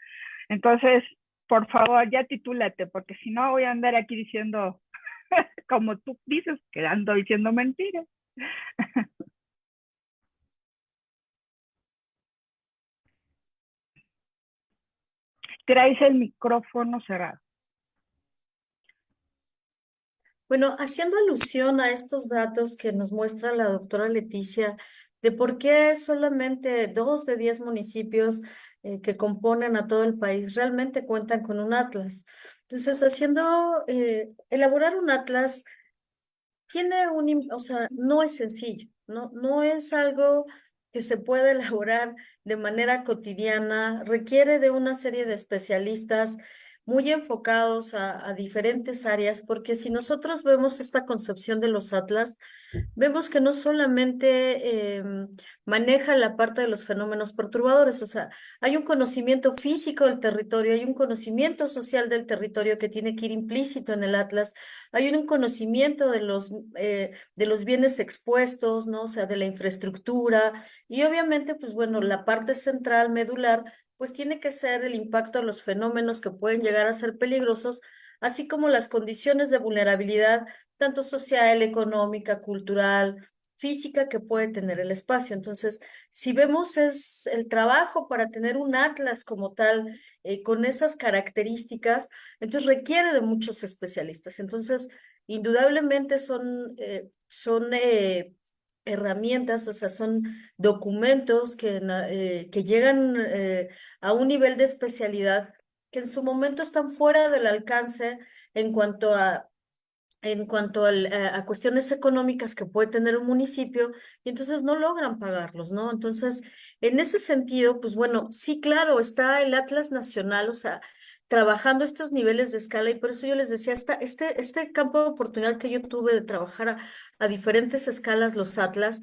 Entonces, por favor, ya titúlate, porque si no voy a andar aquí diciendo, como tú dices, que ando diciendo mentiras. Traes el micrófono cerrado. Bueno, haciendo alusión a estos datos que nos muestra la doctora Leticia, de por qué solamente 2 de 10 municipios que componen a todo el país realmente cuentan con un atlas. Entonces, elaborar un atlas o sea, no es sencillo, no es algo que se puede elaborar de manera cotidiana, requiere de una serie de especialistas muy enfocados a diferentes áreas, porque si nosotros vemos esta concepción de los atlas, vemos que no solamente maneja la parte de los fenómenos perturbadores, o sea, hay un conocimiento físico del territorio, hay un conocimiento social del territorio que tiene que ir implícito en el atlas, hay un conocimiento de los bienes expuestos, ¿no? O sea, de la infraestructura y obviamente, pues bueno, la parte central, medular, pues tiene que ser el impacto de los fenómenos que pueden llegar a ser peligrosos, así como las condiciones de vulnerabilidad tanto social, económica, cultural, física que puede tener el espacio. Entonces, si vemos es el trabajo para tener un atlas como tal, con esas características, entonces requiere de muchos especialistas. Entonces, indudablemente son herramientas, o sea, son documentos que llegan a un nivel de especialidad que en su momento están fuera del alcance en cuanto a a cuestiones económicas que puede tener un municipio y entonces no logran pagarlos, ¿no? Entonces, en ese sentido, pues bueno, sí, claro, está el Atlas Nacional, o sea, trabajando estos niveles de escala y por eso yo les decía, este campo de oportunidad que yo tuve de trabajar a diferentes escalas los Atlas,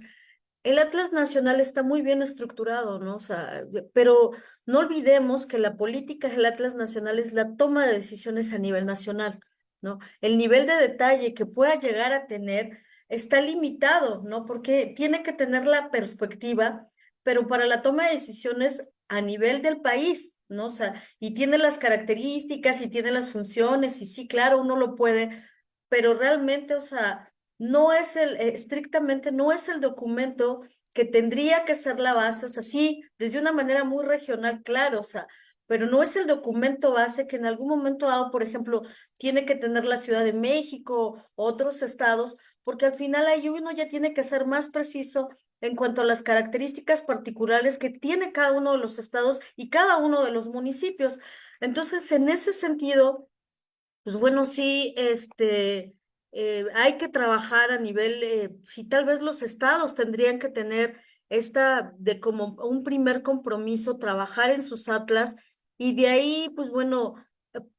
el Atlas Nacional está muy bien estructurado, ¿no? O sea, pero no olvidemos que la política del Atlas Nacional es la toma de decisiones a nivel nacional, ¿no? El nivel de detalle que pueda llegar a tener está limitado, ¿no? Porque tiene que tener la perspectiva, pero para la toma de decisiones a nivel del país, ¿no? O sea, y tiene las características y tiene las funciones, y sí, claro, uno lo puede, pero realmente, o sea, no es estrictamente, no es el documento que tendría que ser la base, o sea, sí, desde una manera muy regional, claro, o sea, pero no es el documento base que en algún momento dado, por ejemplo, tiene que tener la Ciudad de México, otros estados, porque al final ahí uno ya tiene que ser más preciso en cuanto a las características particulares que tiene cada uno de los estados y cada uno de los municipios. Entonces, en ese sentido, pues bueno, sí, hay que trabajar a nivel, sí, tal vez los estados tendrían que tener de como un primer compromiso, trabajar en sus atlas y de ahí, pues bueno,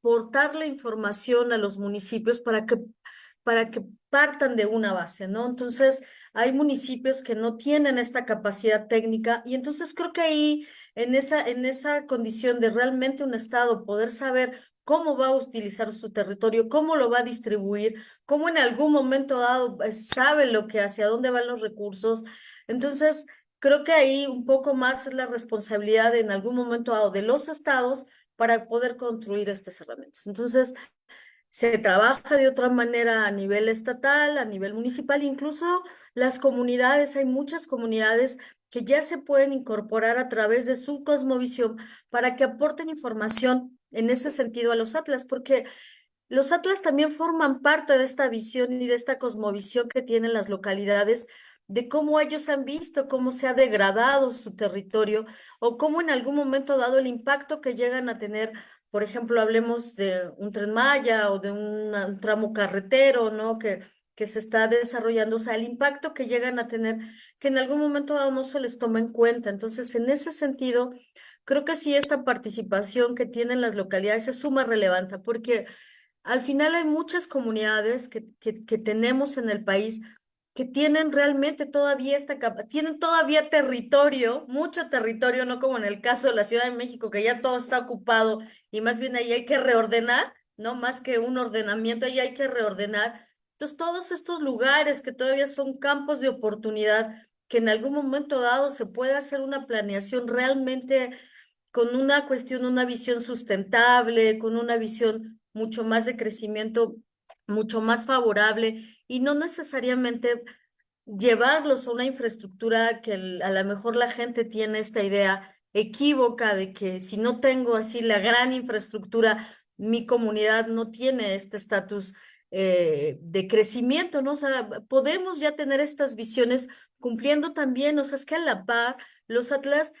portar la información a los municipios para que partan de una base, ¿no? Entonces, hay municipios que no tienen esta capacidad técnica y entonces creo que ahí, en esa condición de realmente un estado poder saber cómo va a utilizar su territorio, cómo lo va a distribuir, cómo en algún momento dado sabe hacia dónde van los recursos. Entonces, creo que ahí un poco más es la responsabilidad en algún momento dado de los estados para poder construir estas herramientas. Entonces, se trabaja de otra manera a nivel estatal, a nivel municipal, incluso las comunidades, hay muchas comunidades que ya se pueden incorporar a través de su cosmovisión para que aporten información en ese sentido a los atlas, porque los atlas también forman parte de esta visión y de esta cosmovisión que tienen las localidades, de cómo ellos han visto cómo se ha degradado su territorio o cómo en algún momento dado el impacto que llegan a tener, por ejemplo, hablemos de un Tren Maya o de un tramo carretero, ¿no? Que se está desarrollando, o sea, el impacto que llegan a tener, que en algún momento dado no se les toma en cuenta. Entonces, en ese sentido, creo que sí esta participación que tienen las localidades es suma relevante, porque al final hay muchas comunidades que tenemos en el país que tienen realmente todavía tienen todavía territorio, mucho territorio, no como en el caso de la Ciudad de México, que ya todo está ocupado y más bien ahí hay que reordenar, no más que un ordenamiento, ahí hay que reordenar. Entonces, todos estos lugares que todavía son campos de oportunidad, que en algún momento dado se puede hacer una planeación realmente con una cuestión, una visión sustentable, con una visión mucho más de crecimiento, mucho más favorable y no necesariamente llevarlos a una infraestructura que a lo mejor la gente tiene esta idea equívoca de que si no tengo así la gran infraestructura, mi comunidad no tiene este estatus de crecimiento, ¿no? O sea, podemos ya tener estas visiones cumpliendo también, o sea, es que a la par, los atlas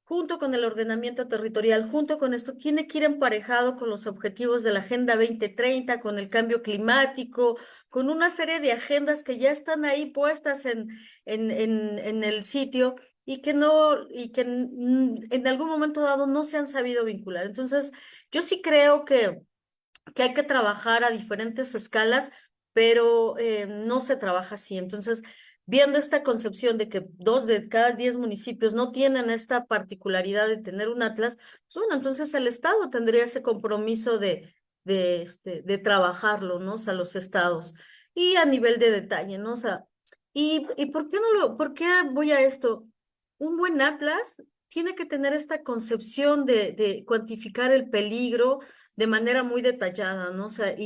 junto con el ordenamiento territorial, junto con esto, tiene que ir emparejado con los objetivos de la Agenda 2030, con el cambio climático, con una serie de agendas que ya están ahí puestas en el sitio y que no, y que en algún momento dado no se han sabido vincular. Entonces, yo sí creo que hay que trabajar a diferentes escalas, pero no se trabaja así. Entonces, viendo esta concepción de que 2 de cada 10 municipios no tienen esta particularidad de tener un atlas, pues bueno, entonces el Estado tendría ese compromiso de trabajarlo, ¿no? O sea, los estados. Y a nivel de detalle, ¿no? O sea, ¿y por qué por qué voy a esto? Un buen atlas tiene que tener esta concepción de cuantificar el peligro de manera muy detallada, ¿no? O sea,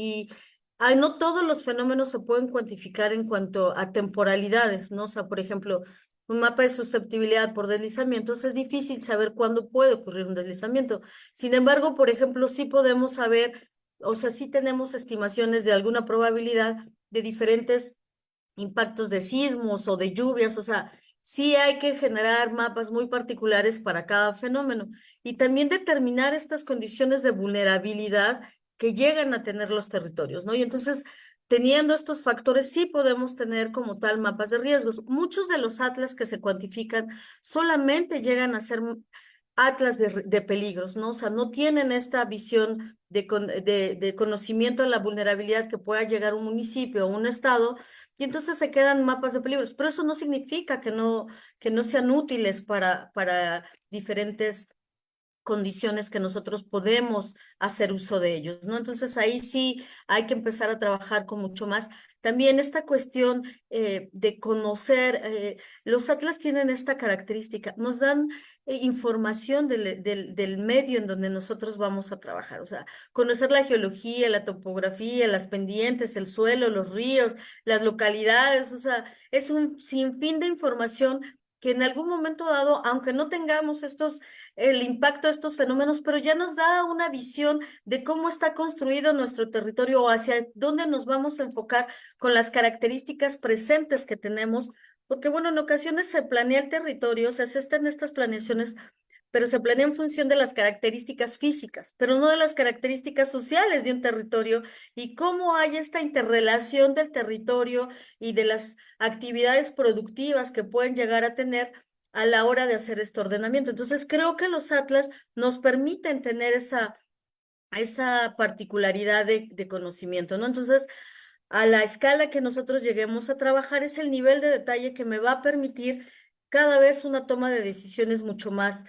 no todos los fenómenos se pueden cuantificar en cuanto a temporalidades, ¿no? O sea, por ejemplo, un mapa de susceptibilidad por deslizamientos es difícil saber cuándo puede ocurrir un deslizamiento. Sin embargo, por ejemplo, sí podemos saber, o sea, sí tenemos estimaciones de alguna probabilidad de diferentes impactos de sismos o de lluvias, o sea, sí hay que generar mapas muy particulares para cada fenómeno y también determinar estas condiciones de vulnerabilidad que llegan a tener los territorios, ¿no? Y entonces, teniendo estos factores, sí podemos tener como tal mapas de riesgos. Muchos de los atlas que se cuantifican solamente llegan a ser atlas de peligros, ¿no? O sea, no tienen esta visión de conocimiento de la vulnerabilidad que pueda llegar a un municipio o un estado, y entonces se quedan mapas de peligros. Pero eso no significa que no sean útiles para diferentes condiciones que nosotros podemos hacer uso de ellos, ¿no? Entonces ahí sí hay que empezar a trabajar con mucho más. También esta cuestión de conocer, los atlas tienen esta característica, nos dan información del medio en donde nosotros vamos a trabajar, o sea, conocer la geología, la topografía, las pendientes, el suelo, los ríos, las localidades, o sea, es un sinfín de información que en algún momento dado, aunque no tengamos el impacto de estos fenómenos, pero ya nos da una visión de cómo está construido nuestro territorio o hacia dónde nos vamos a enfocar con las características presentes que tenemos, porque bueno, en ocasiones se planea el territorio, o sea, se están estas planeaciones, pero se planea en función de las características físicas, pero no de las características sociales de un territorio y cómo hay esta interrelación del territorio y de las actividades productivas que pueden llegar a tener a la hora de hacer este ordenamiento. Entonces, creo que los atlas nos permiten tener esa particularidad de conocimiento, ¿no? Entonces, a la escala que nosotros lleguemos a trabajar es el nivel de detalle que me va a permitir cada vez una toma de decisiones mucho más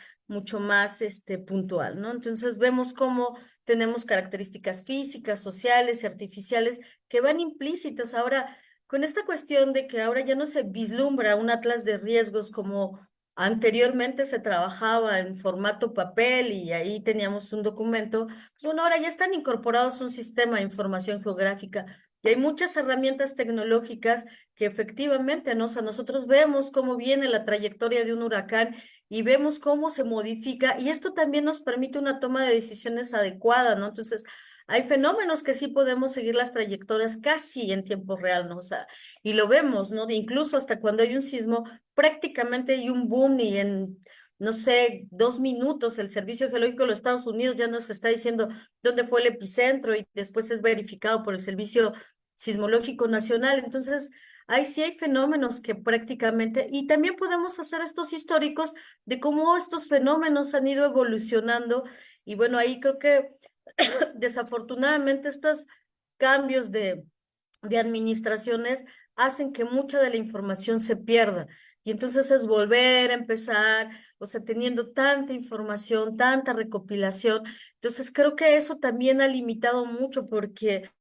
puntual, ¿no? Entonces, vemos cómo tenemos características físicas, sociales y artificiales que van implícitas. Ahora, con esta cuestión de que ahora ya no se vislumbra un atlas de riesgos como anteriormente se trabajaba en formato papel y ahí teníamos un documento, pues bueno, ahora ya están incorporados a un sistema de información geográfica y hay muchas herramientas tecnológicas que efectivamente, ¿no? O sea, nosotros vemos cómo viene la trayectoria de un huracán y vemos cómo se modifica y esto también nos permite una toma de decisiones adecuada, ¿no? Entonces, hay fenómenos que sí podemos seguir las trayectorias casi en tiempo real, ¿no? O sea, y lo vemos, ¿no? Incluso hasta cuando hay un sismo, prácticamente hay un boom y en, no sé, 2 minutos el Servicio Geológico de los Estados Unidos ya nos está diciendo dónde fue el epicentro y después es verificado por el Servicio Sismológico Nacional. Entonces, ahí sí hay fenómenos que prácticamente, y también podemos hacer estos históricos de cómo estos fenómenos han ido evolucionando. Y bueno, ahí creo que desafortunadamente estos cambios de administraciones hacen que mucha de la información se pierda. Y entonces es volver a empezar, o sea, teniendo tanta información, tanta recopilación. Entonces creo que eso también ha limitado mucho porque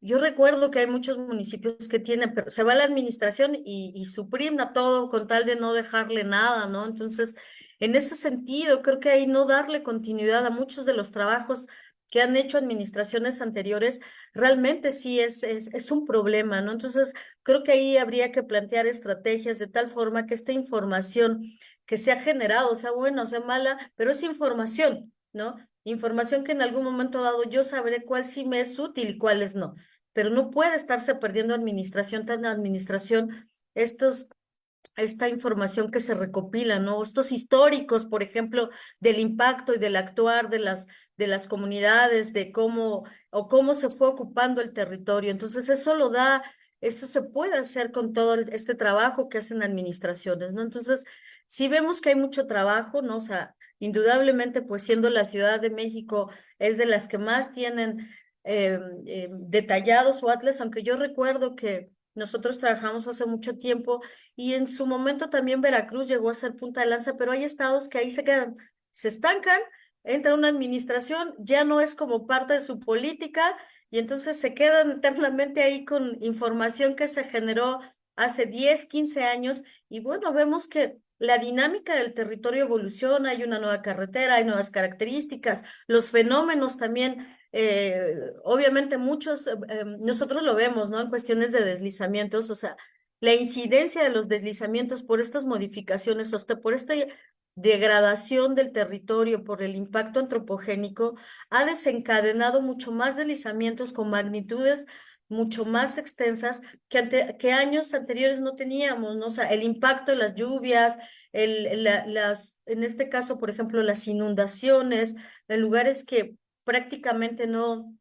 yo recuerdo que hay muchos municipios que tienen, pero se va la administración y suprima todo con tal de no dejarle nada, ¿no? Entonces, en ese sentido, creo que ahí no darle continuidad a muchos de los trabajos que han hecho administraciones anteriores, realmente sí es un problema, ¿no? Entonces, creo que ahí habría que plantear estrategias de tal forma que esta información que se ha generado, sea buena o sea mala, pero es información, ¿no? Información que en algún momento dado yo sabré cuál sí me es útil y cuáles no, pero no puede estarse perdiendo administración tras administración esta información que se recopila, ¿no? Estos históricos, por ejemplo, del impacto y del actuar de las comunidades, de cómo se fue ocupando el territorio. Entonces, eso se puede hacer con todo este trabajo que hacen administraciones, ¿no? Entonces, sí vemos que hay mucho trabajo, ¿no? O sea, indudablemente, pues siendo la Ciudad de México, es de las que más tienen detallados su atlas, aunque yo recuerdo que nosotros trabajamos hace mucho tiempo y en su momento también Veracruz llegó a ser punta de lanza, pero hay estados que ahí se quedan, se estancan, entra una administración, ya no es como parte de su política y entonces se quedan eternamente ahí con información que se generó hace 10, 15 años y bueno, vemos que la dinámica del territorio evoluciona, hay una nueva carretera, hay nuevas características, los fenómenos también obviamente muchos, nosotros lo vemos, ¿no? En cuestiones de deslizamientos, o sea, la incidencia de los deslizamientos por estas modificaciones, hasta por esta degradación del territorio, por el impacto antropogénico, ha desencadenado mucho más deslizamientos con magnitudes mucho más extensas que años anteriores no teníamos, ¿no? O sea, el impacto de las lluvias, en este caso, por ejemplo, las inundaciones, en lugares que prácticamente no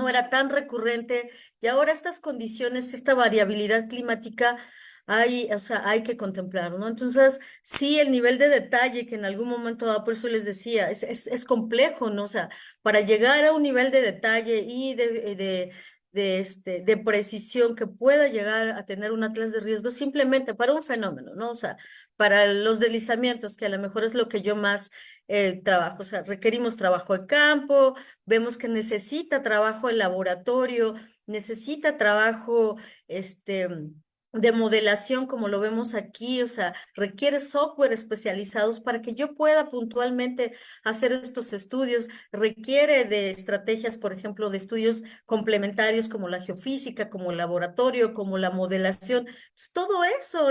era tan recurrente, y ahora estas condiciones, esta variabilidad climática, o sea, hay que contemplar, ¿no? Entonces, sí, el nivel de detalle que en algún momento dado, por eso les decía, es complejo, ¿no? O sea, para llegar a un nivel de detalle y de precisión que pueda llegar a tener un atlas de riesgo simplemente para un fenómeno, ¿no? O sea, para los deslizamientos, que a lo mejor es lo que yo más trabajo, o sea, requerimos trabajo de campo, vemos que necesita trabajo en laboratorio, necesita trabajo, de modelación, como lo vemos aquí, o sea, requiere software especializados para que yo pueda puntualmente hacer estos estudios, requiere de estrategias, por ejemplo, de estudios complementarios como la geofísica, como el laboratorio, como la modelación. Entonces, todo eso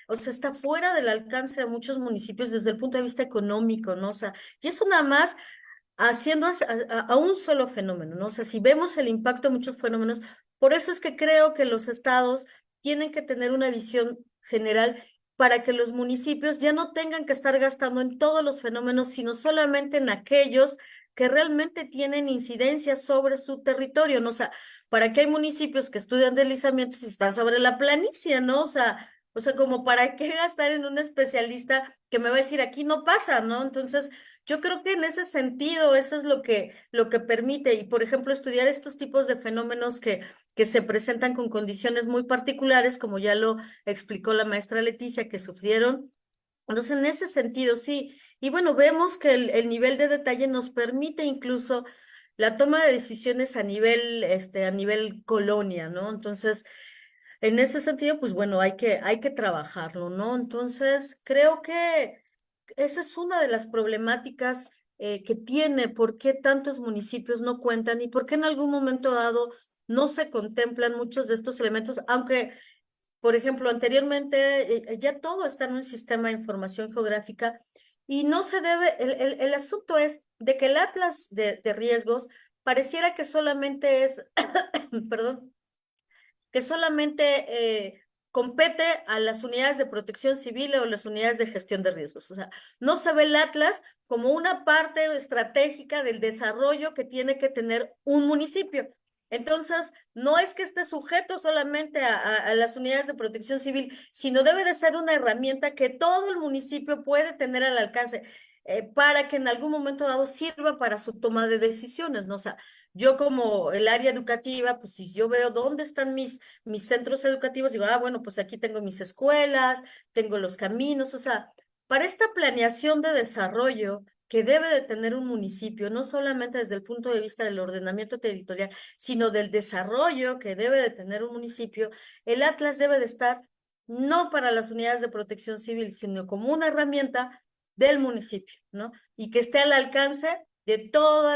o sea, está fuera del alcance de muchos municipios desde el punto de vista económico, ¿no? O sea, y eso nada más haciendo a un solo fenómeno, ¿no? O sea, si vemos el impacto de muchos fenómenos, por eso es que creo que los estados tienen que tener una visión general para que los municipios ya no tengan que estar gastando en todos los fenómenos, sino solamente en aquellos que realmente tienen incidencia sobre su territorio, ¿no? O sea, para qué hay municipios que estudian deslizamientos y están sobre la planicie, ¿no? O sea, como para qué gastar en un especialista que me va a decir aquí no pasa, ¿no? Entonces, yo creo que en ese sentido, eso es lo que permite, y por ejemplo, estudiar estos tipos de fenómenos que se presentan con condiciones muy particulares, como ya lo explicó la maestra Leticia, que sufrieron. Entonces, en ese sentido, sí. Y bueno, vemos que el nivel de detalle nos permite incluso la toma de decisiones a nivel colonia, ¿no? Entonces, en ese sentido, pues bueno, hay que trabajarlo, ¿no? Entonces, creo que esa es una de las problemáticas que tiene, por qué tantos municipios no cuentan y por qué en algún momento dado no se contemplan muchos de estos elementos, aunque, por ejemplo, anteriormente ya todo está en un sistema de información geográfica y no se debe, el asunto es de que el atlas de riesgos pareciera que solamente es, perdón, que solamente compete a las unidades de protección civil o las unidades de gestión de riesgos. O sea, no se ve el Atlas como una parte estratégica del desarrollo que tiene que tener un municipio. Entonces, no es que esté sujeto solamente a las unidades de protección civil, sino debe de ser una herramienta que todo el municipio puede tener al alcance para que en algún momento dado sirva para su toma de decisiones, ¿no? O sea, yo como el área educativa, pues si yo veo dónde están mis centros educativos, digo, bueno, pues aquí tengo mis escuelas, tengo los caminos, o sea, para esta planeación de desarrollo que debe de tener un municipio, no solamente desde el punto de vista del ordenamiento territorial, sino del desarrollo que debe de tener un municipio, el Atlas debe de estar no para las unidades de protección civil, sino como una herramienta del municipio, ¿no? Y que esté al alcance de todo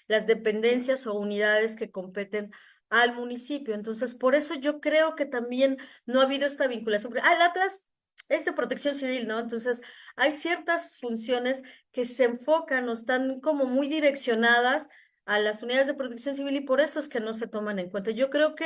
las dependencias o unidades que competen al municipio. Entonces, por eso yo creo que también no ha habido esta vinculación. El Atlas es de protección civil, ¿no? Entonces, hay ciertas funciones que se enfocan o están como muy direccionadas a las unidades de protección civil y por eso es que no se toman en cuenta. Yo creo que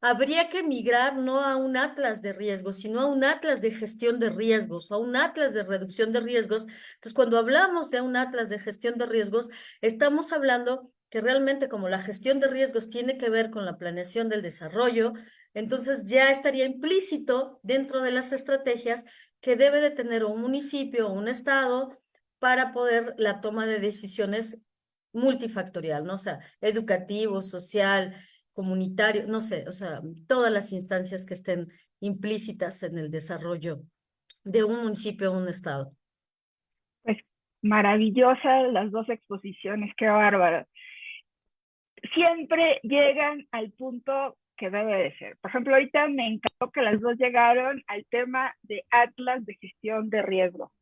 habría que migrar no a un atlas de riesgos, sino a un atlas de gestión de riesgos o a un atlas de reducción de riesgos. Entonces, cuando hablamos de un atlas de gestión de riesgos, estamos hablando que realmente como la gestión de riesgos tiene que ver con la planeación del desarrollo, entonces ya estaría implícito dentro de las estrategias que debe de tener un municipio o un estado para poder la toma de decisiones multifactorial, ¿no? O sea, educativo, social, comunitario, no sé, o sea, todas las instancias que estén implícitas en el desarrollo de un municipio o un estado. Pues maravillosas las dos exposiciones, qué bárbaro. Siempre llegan al punto que debe de ser. Por ejemplo, ahorita me encantó que las dos llegaron al tema de Atlas de gestión de riesgo.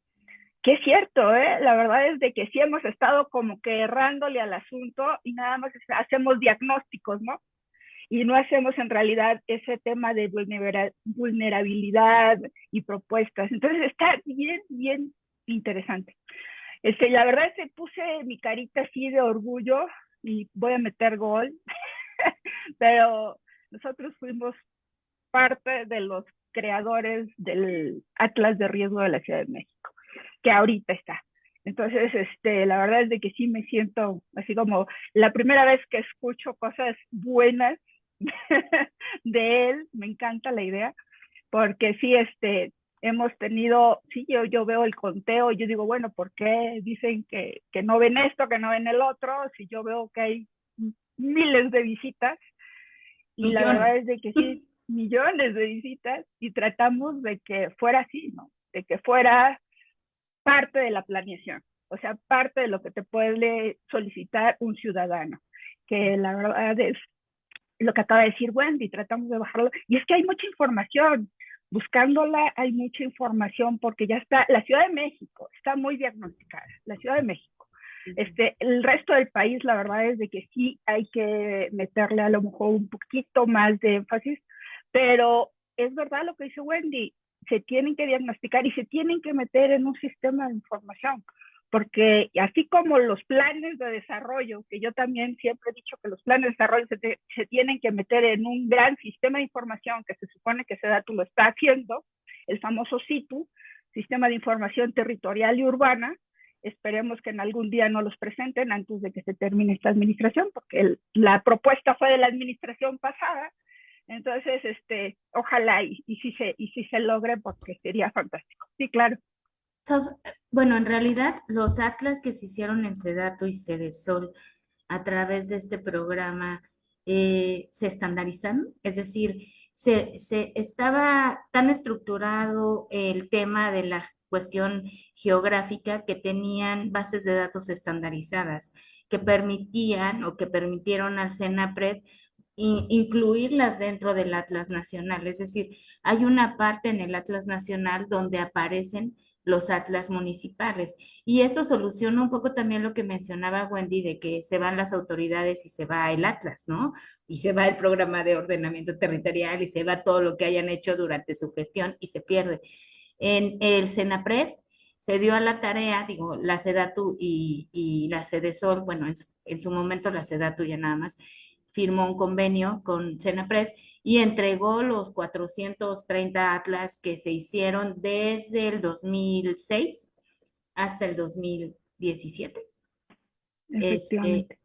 Que es cierto, ¿eh? La verdad es de que sí hemos estado como que errándole al asunto y nada más hacemos diagnósticos, ¿no? Y no hacemos en realidad ese tema de vulnerabilidad y propuestas. Entonces está bien, bien interesante. La verdad es que puse mi carita así de orgullo y voy a meter gol. pero nosotros fuimos parte de los creadores del Atlas de Riesgo de la Ciudad de México, que ahorita está. Entonces, la verdad es de que sí me siento así como la primera vez que escucho cosas buenas de él, me encanta la idea, porque sí, hemos tenido, sí, yo veo el conteo y yo digo, bueno, ¿por qué dicen que no ven esto, que no ven el otro? Si yo veo que hay miles de visitas, y la verdad es de que sí, millones de visitas, y tratamos de que fuera así, ¿no? De que fuera parte de la planeación, o sea, parte de lo que te puede solicitar un ciudadano, que la verdad es lo que acaba de decir Wendy, tratamos de bajarlo, y es que hay mucha información, buscándola hay mucha información, porque ya está, la Ciudad de México está muy diagnosticada, la Ciudad de México. El resto del país, la verdad es de que sí hay que meterle a lo mejor un poquito más de énfasis, pero es verdad lo que dice Wendy, se tienen que diagnosticar y se tienen que meter en un sistema de información, porque así como los planes de desarrollo, que yo también siempre he dicho que los planes de desarrollo se tienen que meter en un gran sistema de información, que se supone que SEDATU lo está haciendo, el famoso SITU, Sistema de Información Territorial y Urbana. Esperemos que en algún día no los presenten antes de que se termine esta administración, porque la propuesta fue de la administración pasada. Entonces, ojalá y si se logre, porque sería fantástico. Sí, claro. Bueno, en realidad los atlas que se hicieron en SEDATU y CEDESOL a través de este programa se estandarizaron, es decir, se estaba tan estructurado el tema de la cuestión geográfica que tenían bases de datos estandarizadas que permitían o que permitieron al CENAPRED incluirlas dentro del Atlas Nacional. Es decir, hay una parte en el Atlas Nacional donde aparecen los atlas municipales. Y esto soluciona un poco también lo que mencionaba Wendy, de que se van las autoridades y se va el atlas, ¿no? Y se va el programa de ordenamiento territorial y se va todo lo que hayan hecho durante su gestión y se pierde. En el CENAPRED se dio a la tarea, digo, la SEDATU y la CEDESOL, bueno, en su momento la SEDATU ya nada más, firmó un convenio con CENAPRED y entregó los 430 atlas que se hicieron desde el 2006 hasta el 2017.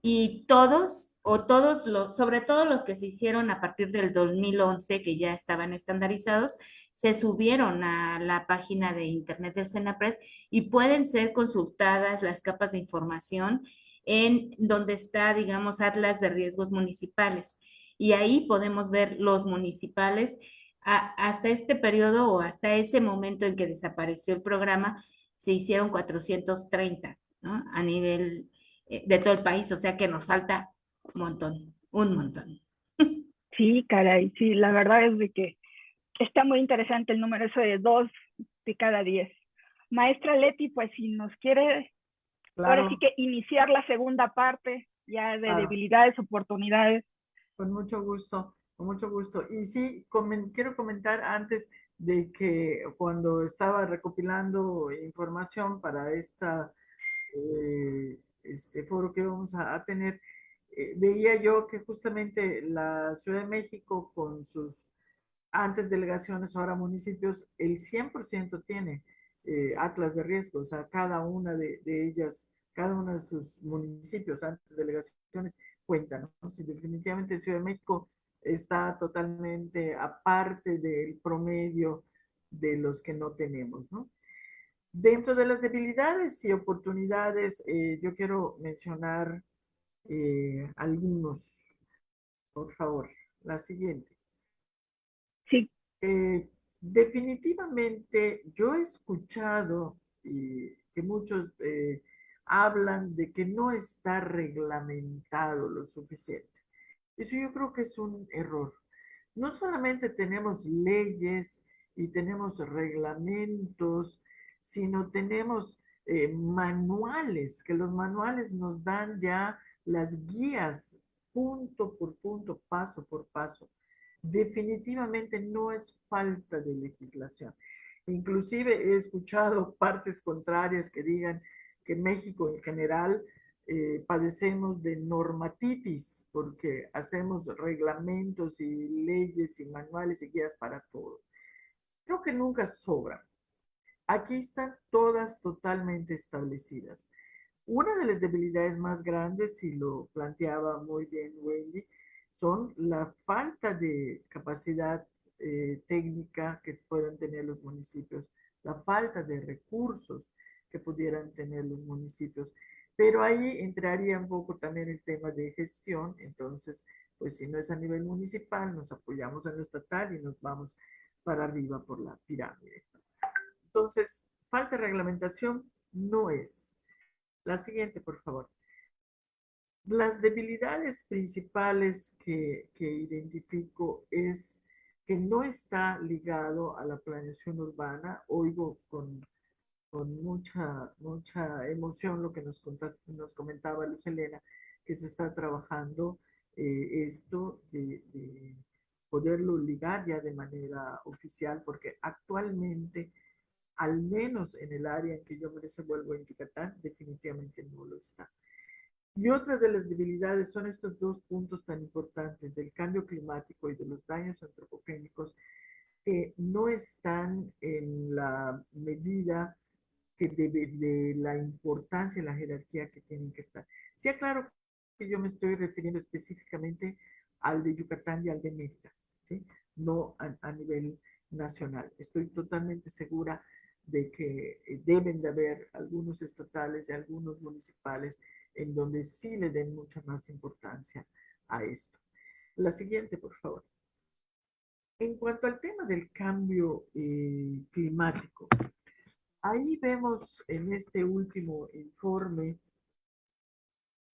Y todos, sobre todo los que se hicieron a partir del 2011, que ya estaban estandarizados, se subieron a la página de internet del CENAPRED y pueden ser consultadas las capas de información en donde está, digamos, Atlas de Riesgos Municipales. Y ahí podemos ver los municipales hasta este periodo o hasta ese momento en que desapareció el programa, se hicieron 430, ¿no? A nivel de todo el país, o sea que nos falta un montón. Sí, caray, sí, la verdad es de que está muy interesante el número eso de 2 de cada 10. Maestra Leti, pues si nos quiere, claro, ahora sí que iniciar la segunda parte ya de claro, debilidades, oportunidades. con mucho gusto, con mucho gusto. Y sí, quiero comentar antes de que cuando estaba recopilando información para este foro que vamos a tener, veía yo que justamente la Ciudad de México con sus antes delegaciones, ahora municipios, el 100% tiene atlas de riesgo, o sea, cada una de ellas, cada uno de sus municipios, antes delegaciones, cuentan, ¿no? Si definitivamente Ciudad de México está totalmente aparte del promedio de los que no tenemos, ¿no? Dentro de las debilidades y oportunidades, yo quiero mencionar algunos, por favor. La siguiente. Sí. Definitivamente, yo he escuchado que muchos hablan de que no está reglamentado lo suficiente. Eso yo creo que es un error. No solamente tenemos leyes y tenemos reglamentos, sino tenemos manuales, que los manuales nos dan ya las guías punto por punto, paso por paso. Definitivamente no es falta de legislación. Inclusive he escuchado partes contrarias que digan que México en general padecemos de normatitis, porque hacemos reglamentos y leyes y manuales y guías para todo. Creo que nunca sobran. Aquí están todas totalmente establecidas. Una de las debilidades más grandes, y lo planteaba muy bien Wendy, son la falta de capacidad técnica que puedan tener los municipios, la falta de recursos que pudieran tener los municipios. Pero ahí entraría un poco también el tema de gestión. Entonces, pues si no es a nivel municipal, nos apoyamos en lo estatal y nos vamos para arriba por la pirámide. Entonces, falta de reglamentación no es. La siguiente, por favor. Las debilidades principales que identifico es que no está ligado a la planeación urbana. Oigo con mucha emoción lo que nos comentaba Luz Helena, que se está trabajando esto de poderlo ligar ya de manera oficial, porque actualmente, al menos en el área en que yo me desenvuelvo en Yucatán, definitivamente no lo está. Y otra de las debilidades son estos dos puntos tan importantes del cambio climático y de los daños antropogénicos que no están en la medida que de la importancia y la jerarquía que tienen que estar. Sí, claro que yo me estoy refiriendo específicamente al de Yucatán y al de Mérida, ¿sí? No a nivel nacional. Estoy totalmente segura de que deben de haber algunos estatales y algunos municipales en donde sí le den mucha más importancia a esto. La siguiente, por favor. En cuanto al tema del cambio climático, ahí vemos en este último informe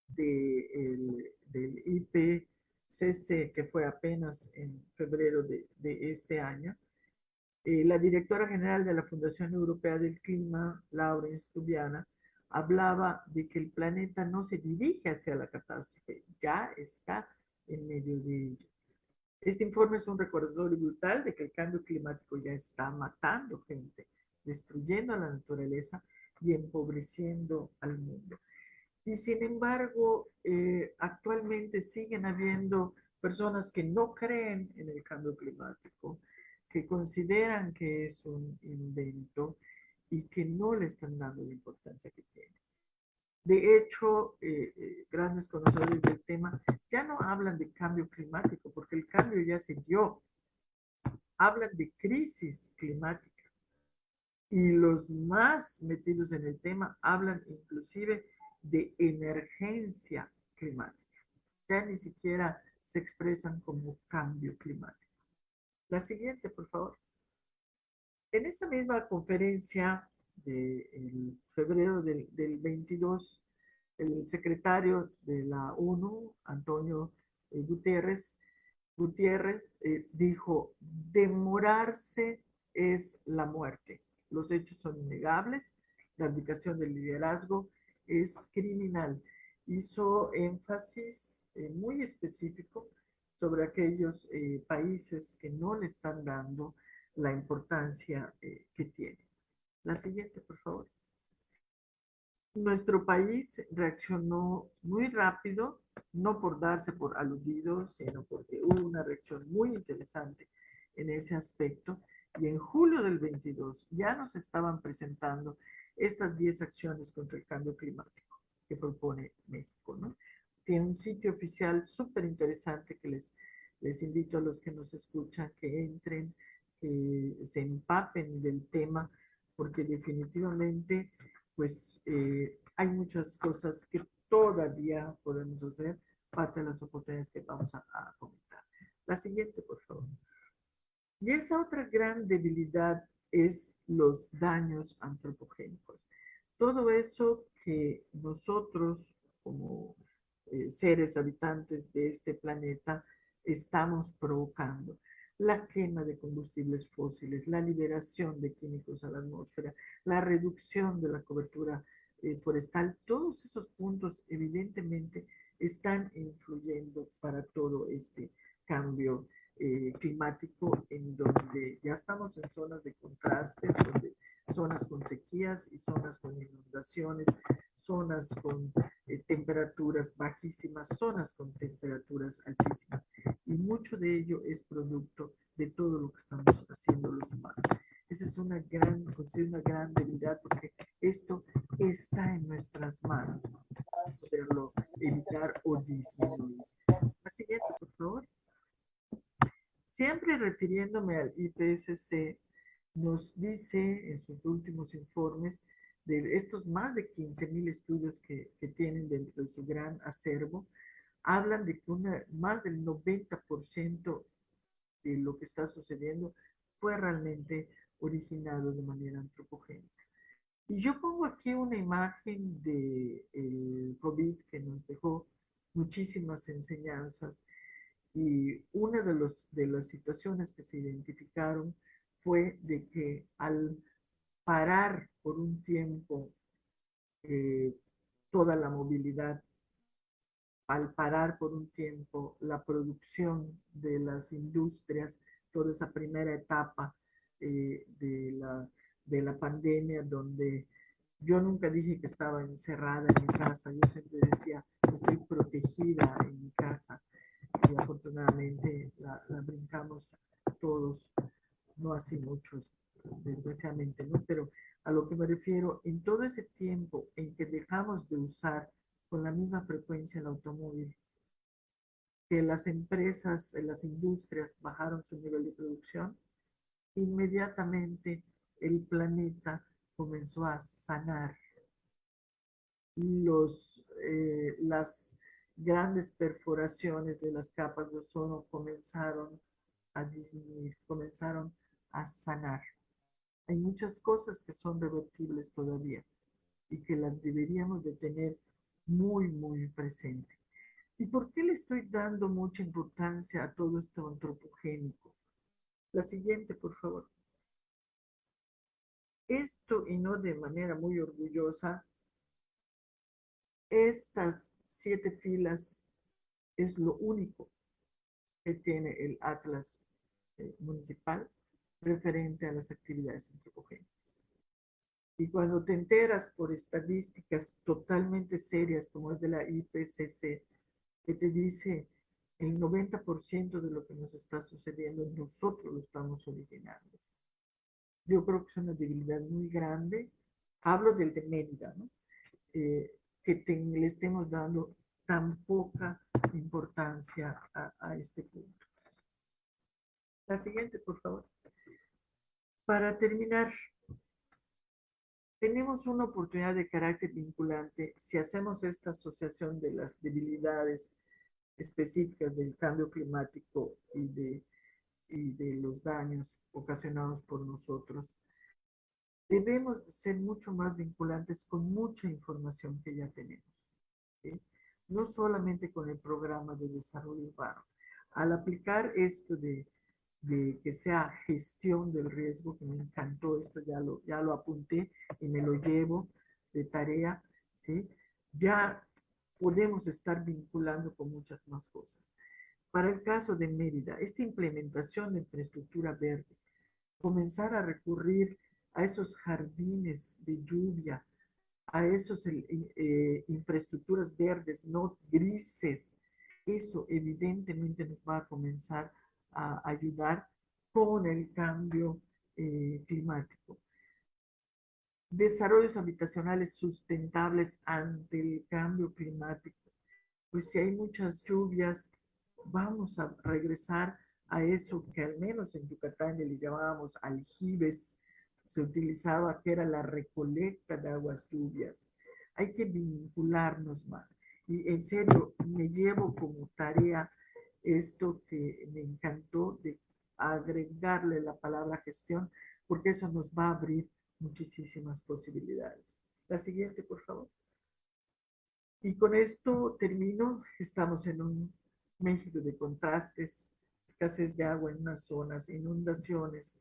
del IPCC, que fue apenas en febrero de este año, la directora general de la Fundación Europea del Clima, Laurence Tubiana, hablaba de que el planeta no se dirige hacia la catástrofe, ya está en medio de ello. Este informe es un recordatorio brutal de que el cambio climático ya está matando gente, destruyendo a la naturaleza y empobreciendo al mundo. Y sin embargo, actualmente siguen habiendo personas que no creen en el cambio climático, que consideran que es un invento y que no le están dando la importancia que tiene. De hecho, grandes conocedores del tema ya no hablan de cambio climático, porque el cambio ya se dio. Hablan de crisis climática. Y los más metidos en el tema hablan inclusive de emergencia climática. Ya ni siquiera se expresan como cambio climático. La siguiente, por favor. En esa misma conferencia de febrero del 22, el secretario de la ONU, Antonio Gutiérrez, dijo, demorarse es la muerte. Los hechos son innegables, la abdicación del liderazgo es criminal. Hizo énfasis muy específico sobre aquellos países que no le están dando la importancia que tiene. La siguiente, por favor. Nuestro país reaccionó muy rápido, no por darse por aludido, sino porque hubo una reacción muy interesante en ese aspecto. Y en julio del 22 ya nos estaban presentando estas 10 acciones contra el cambio climático que propone México, ¿no? Tiene un sitio oficial súper interesante que les invito a los que nos escuchan que entren, que se empapen del tema, porque definitivamente pues hay muchas cosas que todavía podemos hacer, parte de las oportunidades que vamos a comentar. La siguiente, por favor. Y esa otra gran debilidad es los daños antropogénicos. Todo eso que nosotros, como seres habitantes de este planeta, estamos provocando. La quema de combustibles fósiles, la liberación de químicos a la atmósfera, la reducción de la cobertura forestal, todos esos puntos evidentemente están influyendo para todo este cambio climático, en donde ya estamos en zonas de contrastes, donde zonas con sequías y zonas con inundaciones, zonas con temperaturas bajísimas, zonas con temperaturas altísimas. Y mucho de ello es producto de todo lo que estamos haciendo los humanos. Esa es una gran debilidad porque esto está en nuestras manos, poderlo evitar o disminuir. La siguiente, por favor. Siempre refiriéndome al IPCC, nos dice en sus últimos informes de estos más de 15.000 estudios que tienen dentro de su gran acervo, hablan de que más del 90% de lo que está sucediendo fue realmente originado de manera antropogénica. Y yo pongo aquí una imagen de el COVID que nos dejó muchísimas enseñanzas y una de las situaciones que se identificaron fue de que al parar por un tiempo eh, toda la movilidad, al parar por un tiempo la producción de las industrias, toda esa primera etapa de la pandemia, donde yo nunca dije que estaba encerrada en mi casa, yo siempre decía que estoy protegida en mi casa y afortunadamente la brincamos todos, no así muchos, desgraciadamente, ¿no? Pero a lo que me refiero, en todo ese tiempo en que dejamos de usar con la misma frecuencia el automóvil, que las empresas, las industrias bajaron su nivel de producción, inmediatamente el planeta comenzó a sanar. Las grandes perforaciones de las capas de ozono comenzaron a disminuir, comenzaron a sanar. Hay muchas cosas que son revertibles todavía y que las deberíamos de tener muy, muy presente. ¿Y por qué le estoy dando mucha importancia a todo esto antropogénico? La siguiente, por favor. Esto, y no de manera muy orgullosa, estas 7 filas es lo único que tiene el Atlas municipal referente a las actividades antropogénicas. Y cuando te enteras por estadísticas totalmente serias como es de la IPCC, que te dice el 90% de lo que nos está sucediendo, nosotros lo estamos originando. Yo creo que es una debilidad muy grande. Hablo del de Mérida, ¿no? Le estemos dando tan poca importancia a este punto. La siguiente, por favor. Para terminar, tenemos una oportunidad de carácter vinculante si hacemos esta asociación de las debilidades específicas del cambio climático y de los daños ocasionados por nosotros. Debemos ser mucho más vinculantes con mucha información que ya tenemos, ¿sí? No solamente con el programa de desarrollo urbano. Al aplicar esto de que sea gestión del riesgo, que me encantó esto, ya lo apunté y me lo llevo de tarea, ¿sí? Ya podemos estar vinculando con muchas más cosas. Para el caso de Mérida, esta implementación de infraestructura verde, comenzar a recurrir a esos jardines de lluvia, a esas infraestructuras verdes, no grises, eso evidentemente nos va a comenzar a ayudar con el cambio climático. Desarrollos habitacionales sustentables ante el cambio climático. Pues si hay muchas lluvias, vamos a regresar a eso que al menos en Yucatán le llamábamos aljibes, se utilizaba que era la recolecta de aguas lluvias. Hay que vincularnos más. Y en serio, me llevo como tarea esto que me encantó de agregarle la palabra gestión, porque eso nos va a abrir muchísimas posibilidades. La siguiente, por favor. Y con esto termino. Estamos en un México de contrastes, escasez de agua en unas zonas, inundaciones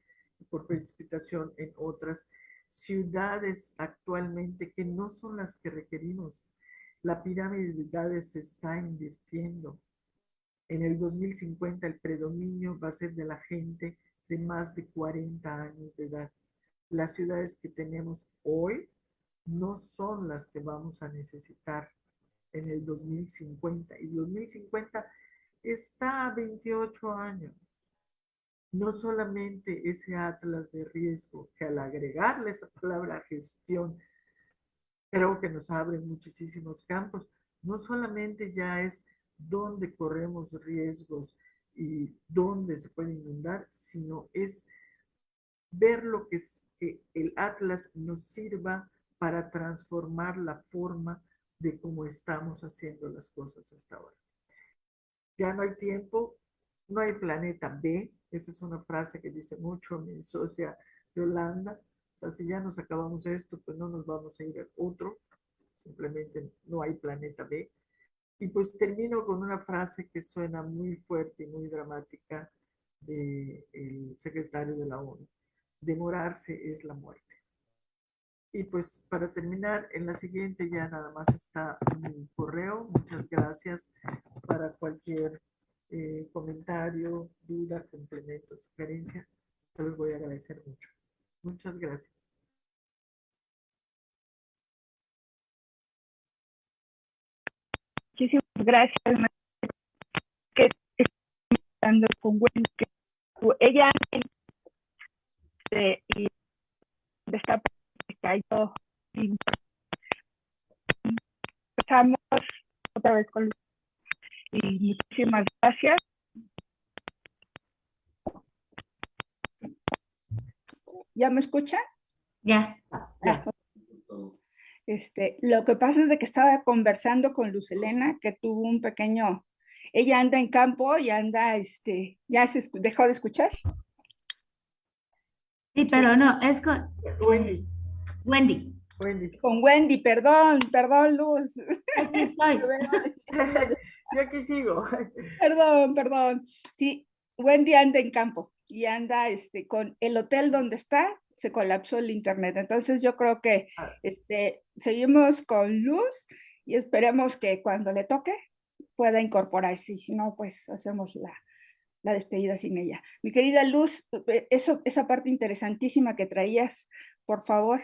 por precipitación en otras, ciudades actualmente que no son las que requerimos. La pirámide de edades se está invirtiendo. En el 2050 el predominio va a ser de la gente de más de 40 años de edad. Las ciudades que tenemos hoy no son las que vamos a necesitar en el 2050. Y 2050 está a 28 años. No solamente ese atlas de riesgo, que al agregarle esa palabra gestión, creo que nos abre muchísimos campos. No solamente ya es dónde corremos riesgos y dónde se puede inundar, sino es ver lo que el atlas nos sirva para transformar la forma de cómo estamos haciendo las cosas hasta ahora. Ya no hay tiempo, no hay planeta B. Esa es una frase que dice mucho mi socia Yolanda. O sea, si ya nos acabamos esto, pues no nos vamos a ir a otro. Simplemente no hay planeta B. Y pues termino con una frase que suena muy fuerte y muy dramática del secretario de la ONU. Demorarse es la muerte. Y pues para terminar, en la siguiente ya nada más está mi correo. Muchas gracias para cualquier comentario, duda, complemento, sugerencia. Te los voy a agradecer mucho. Muchas gracias. Muchísimas gracias. Que estoy hablando con Wendy, que ella y esta que cayó. Empezamos otra vez con y muchísimas gracias. ¿Ya me escuchan? Ya. Ya. Lo que pasa es de que estaba conversando con Luz Helena, que tuvo un pequeño, ella anda en campo y anda, ya se dejó de escuchar. Sí, pero no, es con Wendy. Wendy. Wendy. Con Wendy, perdón, Luz. Aquí estoy. Yo aquí sigo. Perdón. Sí, Wendy anda en campo y anda con el hotel donde está, se colapsó el internet. Entonces yo creo que seguimos con Luz y esperemos que cuando le toque pueda incorporarse. Y si no, pues hacemos la despedida sin ella. Mi querida Luz, esa parte interesantísima que traías, por favor.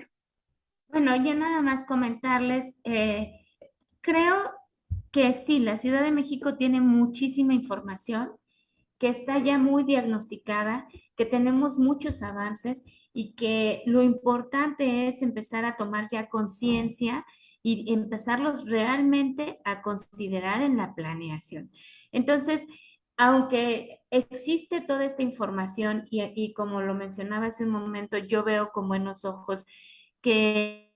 Bueno, ya nada más comentarles, creo que sí, la Ciudad de México tiene muchísima información, que está ya muy diagnosticada, que tenemos muchos avances y que lo importante es empezar a tomar ya conciencia y empezarlos realmente a considerar en la planeación. Entonces, aunque existe toda esta información y como lo mencionaba hace un momento, yo veo con buenos ojos que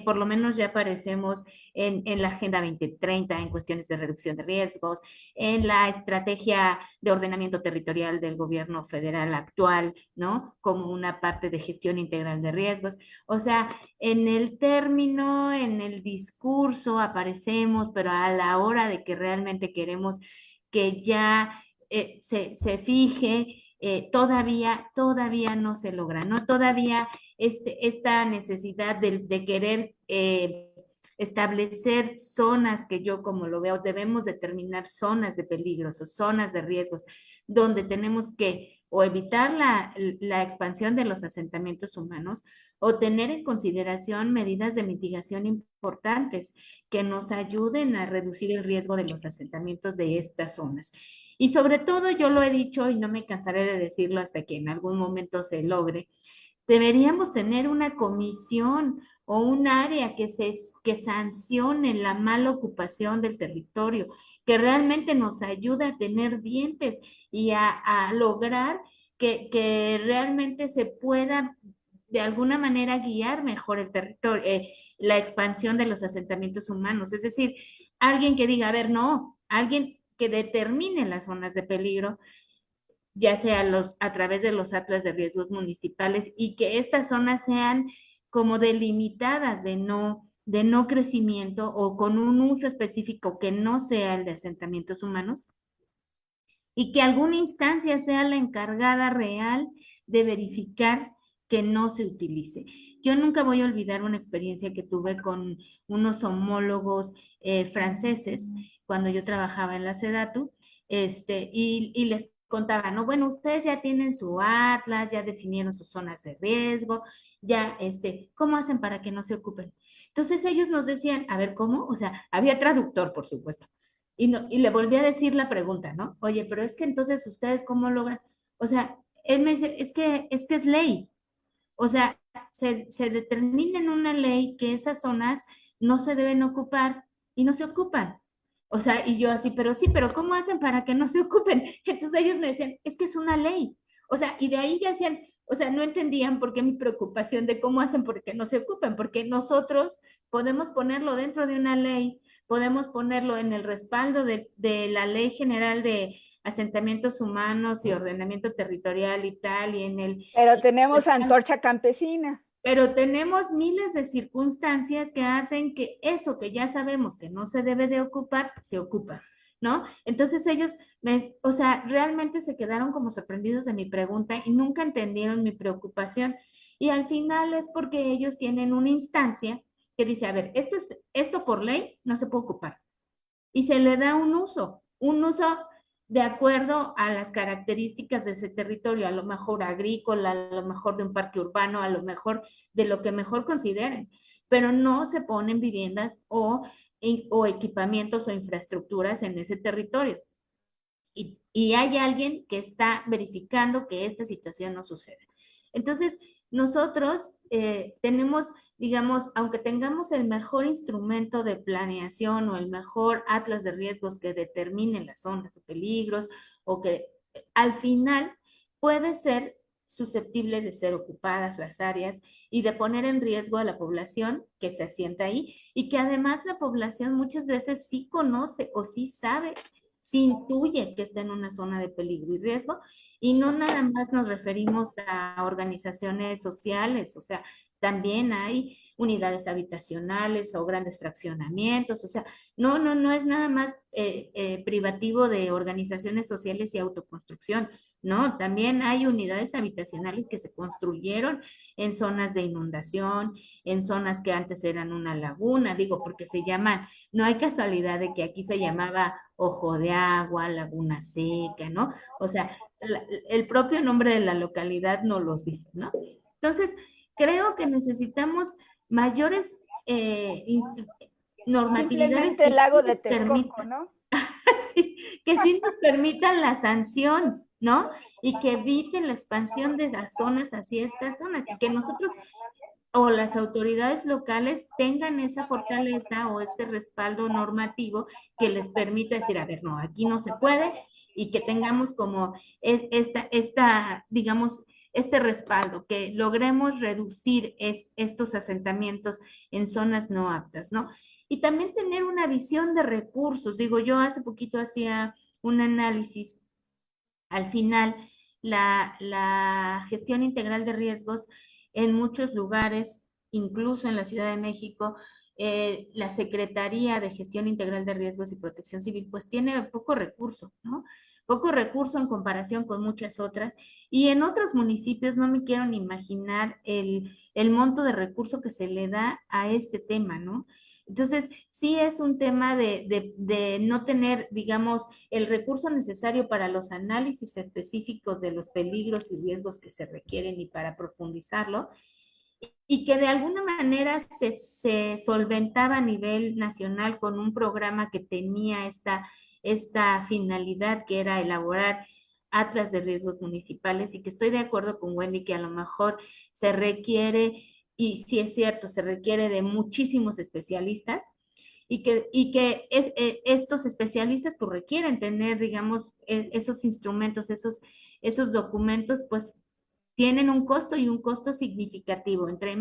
por lo menos ya aparecemos en la Agenda 2030 en cuestiones de reducción de riesgos, en la estrategia de ordenamiento territorial del gobierno federal actual, ¿no? Como una parte de gestión integral de riesgos. O sea, en el término, en el discurso aparecemos, pero a la hora de que realmente queremos que ya se fije, todavía no se logra, ¿no? Todavía esta necesidad de querer establecer zonas que yo como lo veo, debemos determinar zonas de peligros o zonas de riesgos, donde tenemos que o evitar la expansión de los asentamientos humanos o tener en consideración medidas de mitigación importantes que nos ayuden a reducir el riesgo de los asentamientos de estas zonas. Y sobre todo, yo lo he dicho y no me cansaré de decirlo hasta que en algún momento se logre, deberíamos tener una comisión o un área que sancione la mala ocupación del territorio, que realmente nos ayude a tener dientes y a lograr que realmente se pueda de alguna manera guiar mejor el territorio, la expansión de los asentamientos humanos. Es decir, alguien que diga, a ver, no, alguien que determine las zonas de peligro, ya sea a través de los atlas de riesgos municipales y que estas zonas sean como delimitadas de no crecimiento o con un uso específico que no sea el de asentamientos humanos y que alguna instancia sea la encargada real de verificar que no se utilice. Yo nunca voy a olvidar una experiencia que tuve con unos homólogos franceses cuando yo trabajaba en la SEDATU, y les contaba, no, bueno, ustedes ya tienen su atlas, ya definieron sus zonas de riesgo, ya, ¿cómo hacen para que no se ocupen? Entonces ellos nos decían, a ver, ¿cómo? O sea, había traductor, por supuesto. Y, no, y le volví a decir la pregunta, ¿no? Oye, pero es que entonces ustedes, ¿cómo logran? O sea, él me dice, es que es ley. O sea, se determina en una ley que esas zonas no se deben ocupar y no se ocupan. O sea, y yo así, pero sí, pero ¿cómo hacen para que no se ocupen? Entonces ellos me decían, es que es una ley. O sea, y de ahí ya hacían, o sea, no entendían por qué mi preocupación de cómo hacen porque no se ocupen, porque nosotros podemos ponerlo dentro de una ley, podemos ponerlo en el respaldo de la Ley General de Asentamientos Humanos y Ordenamiento Territorial y tal, y en el Pero tenemos antorcha campesina. pero tenemos miles de circunstancias que hacen que eso que ya sabemos que no se debe de ocupar, se ocupa, ¿no? Entonces ellos, o sea, realmente se quedaron como sorprendidos de mi pregunta y nunca entendieron mi preocupación. Y al final es porque ellos tienen una instancia que dice, a ver, esto por ley no se puede ocupar. Y se le da un uso de acuerdo a las características de ese territorio, a lo mejor agrícola, a lo mejor de un parque urbano, a lo mejor de lo que mejor consideren, pero no se ponen viviendas o equipamientos o infraestructuras en ese territorio. Y hay alguien que está verificando que esta situación no suceda. Entonces, nosotros tenemos, digamos, aunque tengamos el mejor instrumento de planeación o el mejor atlas de riesgos que determine las zonas de peligros o que al final puede ser susceptible de ser ocupadas las áreas y de poner en riesgo a la población que se asienta ahí y que además la población muchas veces sí conoce o sí sabe, sí intuye que está en una zona de peligro y riesgo y no nada más nos referimos a organizaciones sociales, o sea, también hay unidades habitacionales o grandes fraccionamientos, o sea, no es nada más privativo de organizaciones sociales y autoconstrucción, no, también hay unidades habitacionales que se construyeron en zonas de inundación, en zonas que antes eran una laguna, digo, porque se llaman, no hay casualidad de que aquí se llamaba Ojo de Agua, Laguna Seca, ¿no? O sea, el propio nombre de la localidad no los dice, ¿no? Entonces, creo que necesitamos mayores normatividades Simplemente que el lago sí de nos Texcoco, permitan, ¿no? que sí nos permitan la sanción, ¿no? Y que eviten la expansión de las zonas hacia estas zonas y que nosotros o las autoridades locales tengan esa fortaleza o ese respaldo normativo que les permita decir, a ver, no, aquí no se puede y que tengamos como digamos, este respaldo, que logremos reducir estos asentamientos en zonas no aptas, ¿no? Y también tener una visión de recursos. Digo, yo hace poquito hacía un análisis. Al final, la gestión integral de riesgos en muchos lugares, incluso en la Ciudad de México, la Secretaría de Gestión Integral de Riesgos y Protección Civil, pues tiene poco recurso, ¿no? Poco recurso en comparación con muchas otras. Y en otros municipios no me quiero ni imaginar el monto de recurso que se le da a este tema, ¿no? Entonces, sí es un tema de no tener, digamos, el recurso necesario para los análisis específicos de los peligros y riesgos que se requieren y para profundizarlo, y que de alguna manera se solventaba a nivel nacional con un programa que tenía esta finalidad que era elaborar atlas de riesgos municipales y que estoy de acuerdo con Wendy que a lo mejor se requiere, y sí es cierto, se requiere de muchísimos especialistas, estos especialistas pues requieren tener, digamos, esos instrumentos, esos documentos, pues tienen un costo y un costo significativo. Entre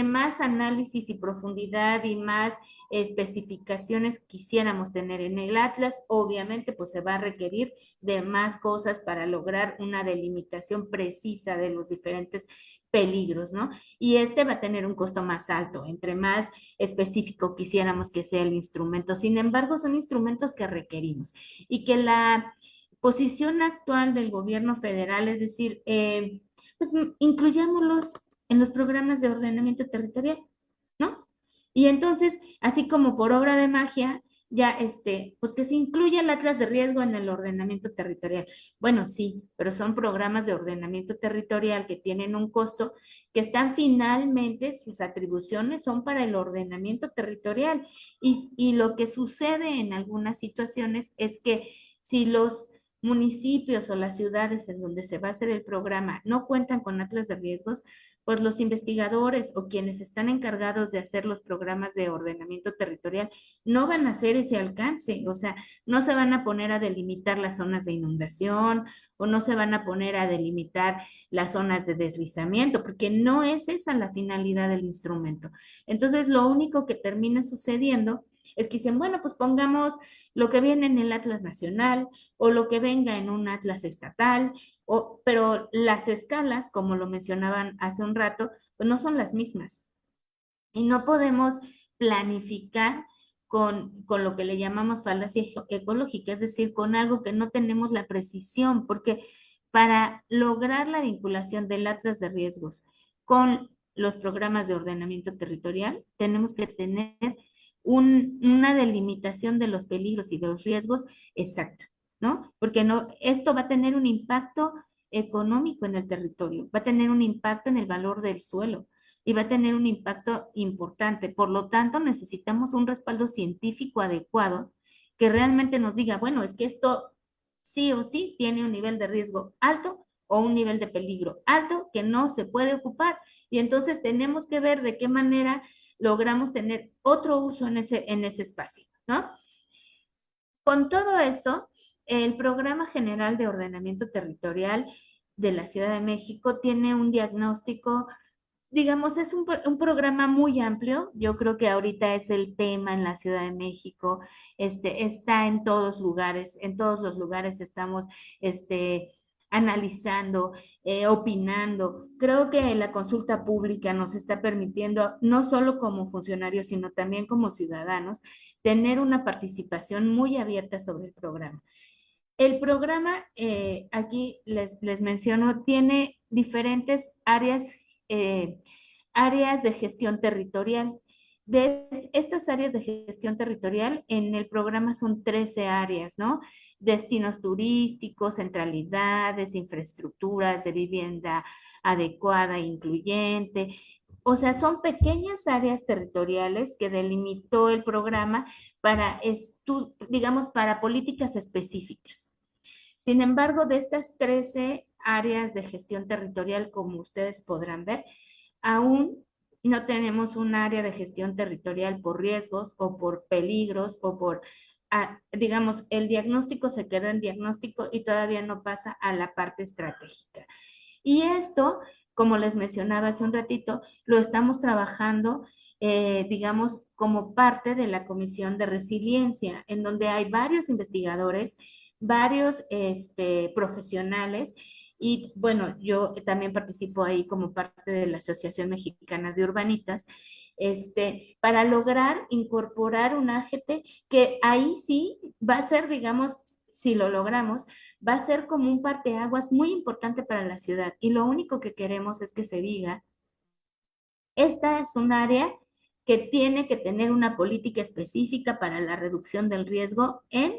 más análisis y profundidad y más especificaciones quisiéramos tener en el Atlas, obviamente pues se va a requerir de más cosas para lograr una delimitación precisa de los diferentes peligros, ¿no? Y este va a tener un costo más alto, entre más específico quisiéramos que sea el instrumento. Sin embargo, son instrumentos que requerimos y que la posición actual del gobierno federal, es decir, pues incluyámoslos en los programas de ordenamiento territorial, ¿no? Y entonces, así como por obra de magia, ya, pues que se incluya el atlas de riesgo en el ordenamiento territorial. Bueno, sí, pero son programas de ordenamiento territorial que tienen un costo, que están finalmente, sus atribuciones son para el ordenamiento territorial. Y lo que sucede en algunas situaciones es que si los municipios o las ciudades en donde se va a hacer el programa no cuentan con atlas de riesgos, pues los investigadores o quienes están encargados de hacer los programas de ordenamiento territorial no van a hacer ese alcance, o sea, no se van a poner a delimitar las zonas de inundación o no se van a poner a delimitar las zonas de deslizamiento, porque no es esa la finalidad del instrumento. Entonces, lo único que termina sucediendo es que dicen, bueno, pues pongamos lo que viene en el Atlas Nacional o lo que venga en un Atlas estatal, pero las escalas, como lo mencionaban hace un rato, pues no son las mismas. Y no podemos planificar con lo que le llamamos falacia ecológica, es decir, con algo que no tenemos la precisión, porque para lograr la vinculación del atlas de riesgos con los programas de ordenamiento territorial, tenemos que tener una delimitación de los peligros y de los riesgos exacta, ¿no? Porque no, esto va a tener un impacto económico en el territorio, va a tener un impacto en el valor del suelo y va a tener un impacto importante. Por lo tanto, necesitamos un respaldo científico adecuado que realmente nos diga, bueno, es que esto sí o sí tiene un nivel de riesgo alto o un nivel de peligro alto que no se puede ocupar. Y entonces tenemos que ver de qué manera logramos tener otro uso en ese espacio, ¿no? Con todo esto, el Programa General de Ordenamiento Territorial de la Ciudad de México tiene un diagnóstico, digamos, es un programa muy amplio. Yo creo que ahorita es el tema en la Ciudad de México, está en todos los lugares estamos, analizando, opinando. Creo que la consulta pública nos está permitiendo, no solo como funcionarios, sino también como ciudadanos, tener una participación muy abierta sobre el programa. El programa, aquí les menciono, tiene diferentes áreas de gestión territorial. De estas áreas de gestión territorial, en el programa son 13 áreas, ¿no? Destinos turísticos, centralidades, infraestructuras de vivienda adecuada, e incluyente. O sea, son pequeñas áreas territoriales que delimitó el programa para, digamos, para políticas específicas. Sin embargo, de estas 13 áreas de gestión territorial, como ustedes podrán ver, aún no tenemos un área de gestión territorial por riesgos o por peligros o por, digamos, el diagnóstico se queda en diagnóstico y todavía no pasa a la parte estratégica. Y esto, como les mencionaba hace un ratito, lo estamos trabajando, digamos, como parte de la Comisión de Resiliencia, en donde hay varios investigadores, varios profesionales, y bueno, yo también participo ahí como parte de la Asociación Mexicana de Urbanistas, para lograr incorporar un AGT que ahí sí va a ser, digamos, si lo logramos, va a ser como un parteaguas muy importante para la ciudad. Y lo único que queremos es que se diga, esta es un área que tiene que tener una política específica para la reducción del riesgo en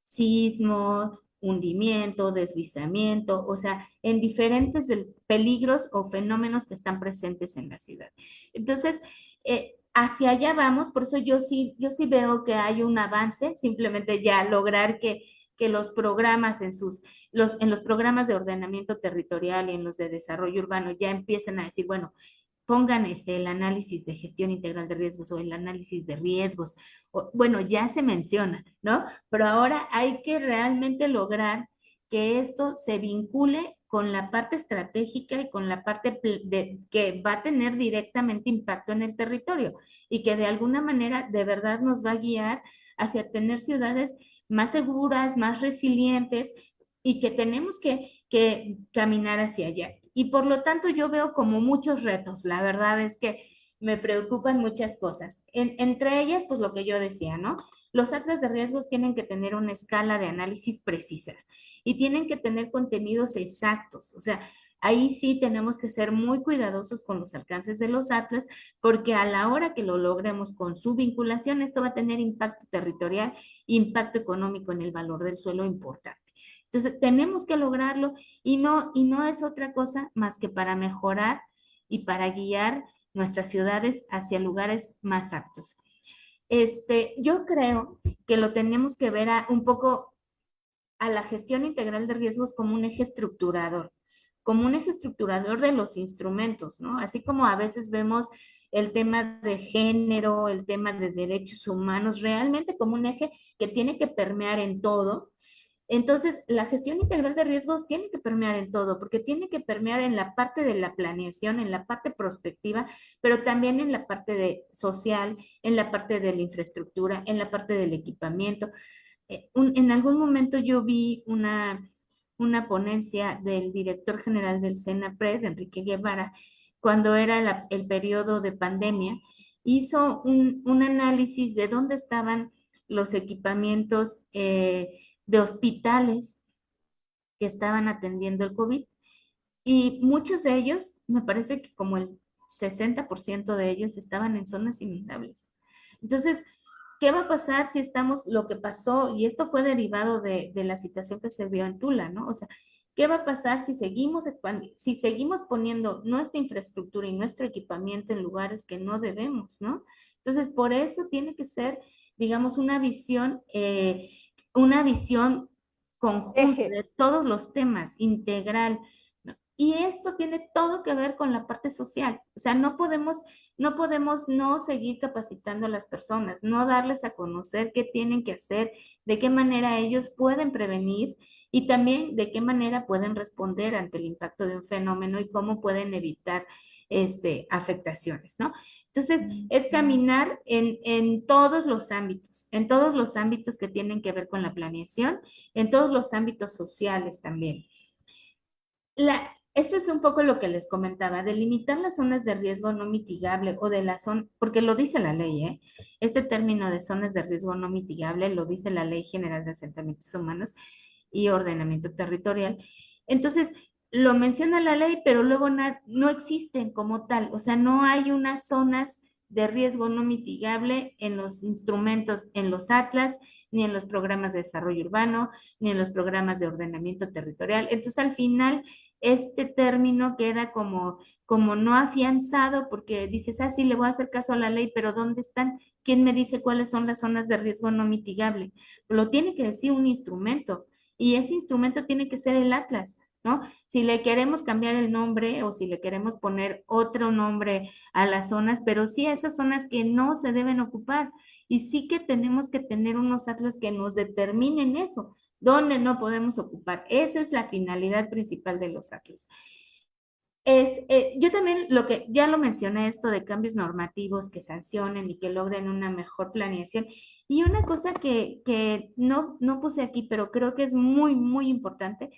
sismo, hundimiento, deslizamiento, o sea, en diferentes peligros o fenómenos que están presentes en la ciudad. Entonces, hacia allá vamos, por eso yo sí veo que hay un avance, simplemente ya lograr que los programas en los programas de ordenamiento territorial y en los de desarrollo urbano ya empiecen a decir, bueno, pongan el análisis de gestión integral de riesgos o el análisis de riesgos. Bueno, ya se menciona, ¿no? Pero ahora hay que realmente lograr que esto se vincule con la parte estratégica y con la parte que va a tener directamente impacto en el territorio y que de alguna manera de verdad nos va a guiar hacia tener ciudades más seguras, más resilientes y que tenemos que caminar hacia allá. Y por lo tanto yo veo como muchos retos. La verdad es que me preocupan muchas cosas. Entre ellas, pues lo que yo decía, ¿no? Los atlas de riesgos tienen que tener una escala de análisis precisa y tienen que tener contenidos exactos. O sea, Ahí sí tenemos que ser muy cuidadosos con los alcances de los atlas, porque a la hora que lo logremos con su vinculación, esto va a tener impacto territorial, impacto económico en el valor del suelo importante. Entonces, tenemos que lograrlo y no es otra cosa más que para mejorar y para guiar nuestras ciudades hacia lugares más aptos. Yo creo que lo tenemos que ver un poco a la gestión integral de riesgos como un eje estructurador de los instrumentos, ¿no? Así como a veces vemos el tema de género, el tema de derechos humanos, realmente como un eje que tiene que permear en todo. Entonces, la gestión integral de riesgos tiene que permear en todo, porque tiene que permear en la parte de la planeación, en la parte prospectiva, pero también en la parte social, en la parte de la infraestructura, en la parte del equipamiento. En algún momento yo vi una ponencia del director general del SENAPRED, Enrique Guevara, cuando era el periodo de pandemia, hizo un análisis de dónde estaban los equipamientos de hospitales que estaban atendiendo el COVID. Y muchos de ellos, me parece que como el 60% de ellos estaban en zonas inundables. Entonces, ¿qué va a pasar si estamos, lo que pasó, y esto fue derivado de la situación que se vio en Tula, ¿no? O sea, ¿qué va a pasar si seguimos poniendo nuestra infraestructura y nuestro equipamiento en lugares que no debemos, ¿no? Entonces, por eso tiene que ser, digamos, una visión conjunta de todos los temas, integral, ¿no? Y esto tiene todo que ver con la parte social. O sea, no podemos no seguir capacitando a las personas, no darles a conocer qué tienen que hacer, de qué manera ellos pueden prevenir y también de qué manera pueden responder ante el impacto de un fenómeno y cómo pueden evitar afectaciones, ¿no? Entonces, es caminar en todos los ámbitos que tienen que ver con la planeación, en todos los ámbitos sociales también. Eso es un poco lo que les comentaba, delimitar las zonas de riesgo no mitigable o de la zona, porque lo dice la ley, ¿eh? Este término de zonas de riesgo no mitigable lo dice la Ley General de Asentamientos Humanos y Ordenamiento Territorial. Entonces, lo menciona la ley, pero luego no existen como tal, o sea, no hay unas zonas de riesgo no mitigable en los instrumentos, en los atlas, ni en los programas de desarrollo urbano, ni en los programas de ordenamiento territorial. Entonces, al final, este término queda como no afianzado porque dices, ah, sí, le voy a hacer caso a la ley, pero ¿dónde están? ¿Quién me dice cuáles son las zonas de riesgo no mitigable? Lo tiene que decir un instrumento y ese instrumento tiene que ser el atlas, ¿no? Si le queremos cambiar el nombre o si le queremos poner otro nombre a las zonas, pero sí a esas zonas que no se deben ocupar y sí que tenemos que tener unos atlas que nos determinen eso, dónde no podemos ocupar. Esa es la finalidad principal de los atlas. Yo también ya lo mencioné, esto de cambios normativos que sancionen y que logren una mejor planeación. Y una cosa que no puse aquí, pero creo que es muy, muy importante,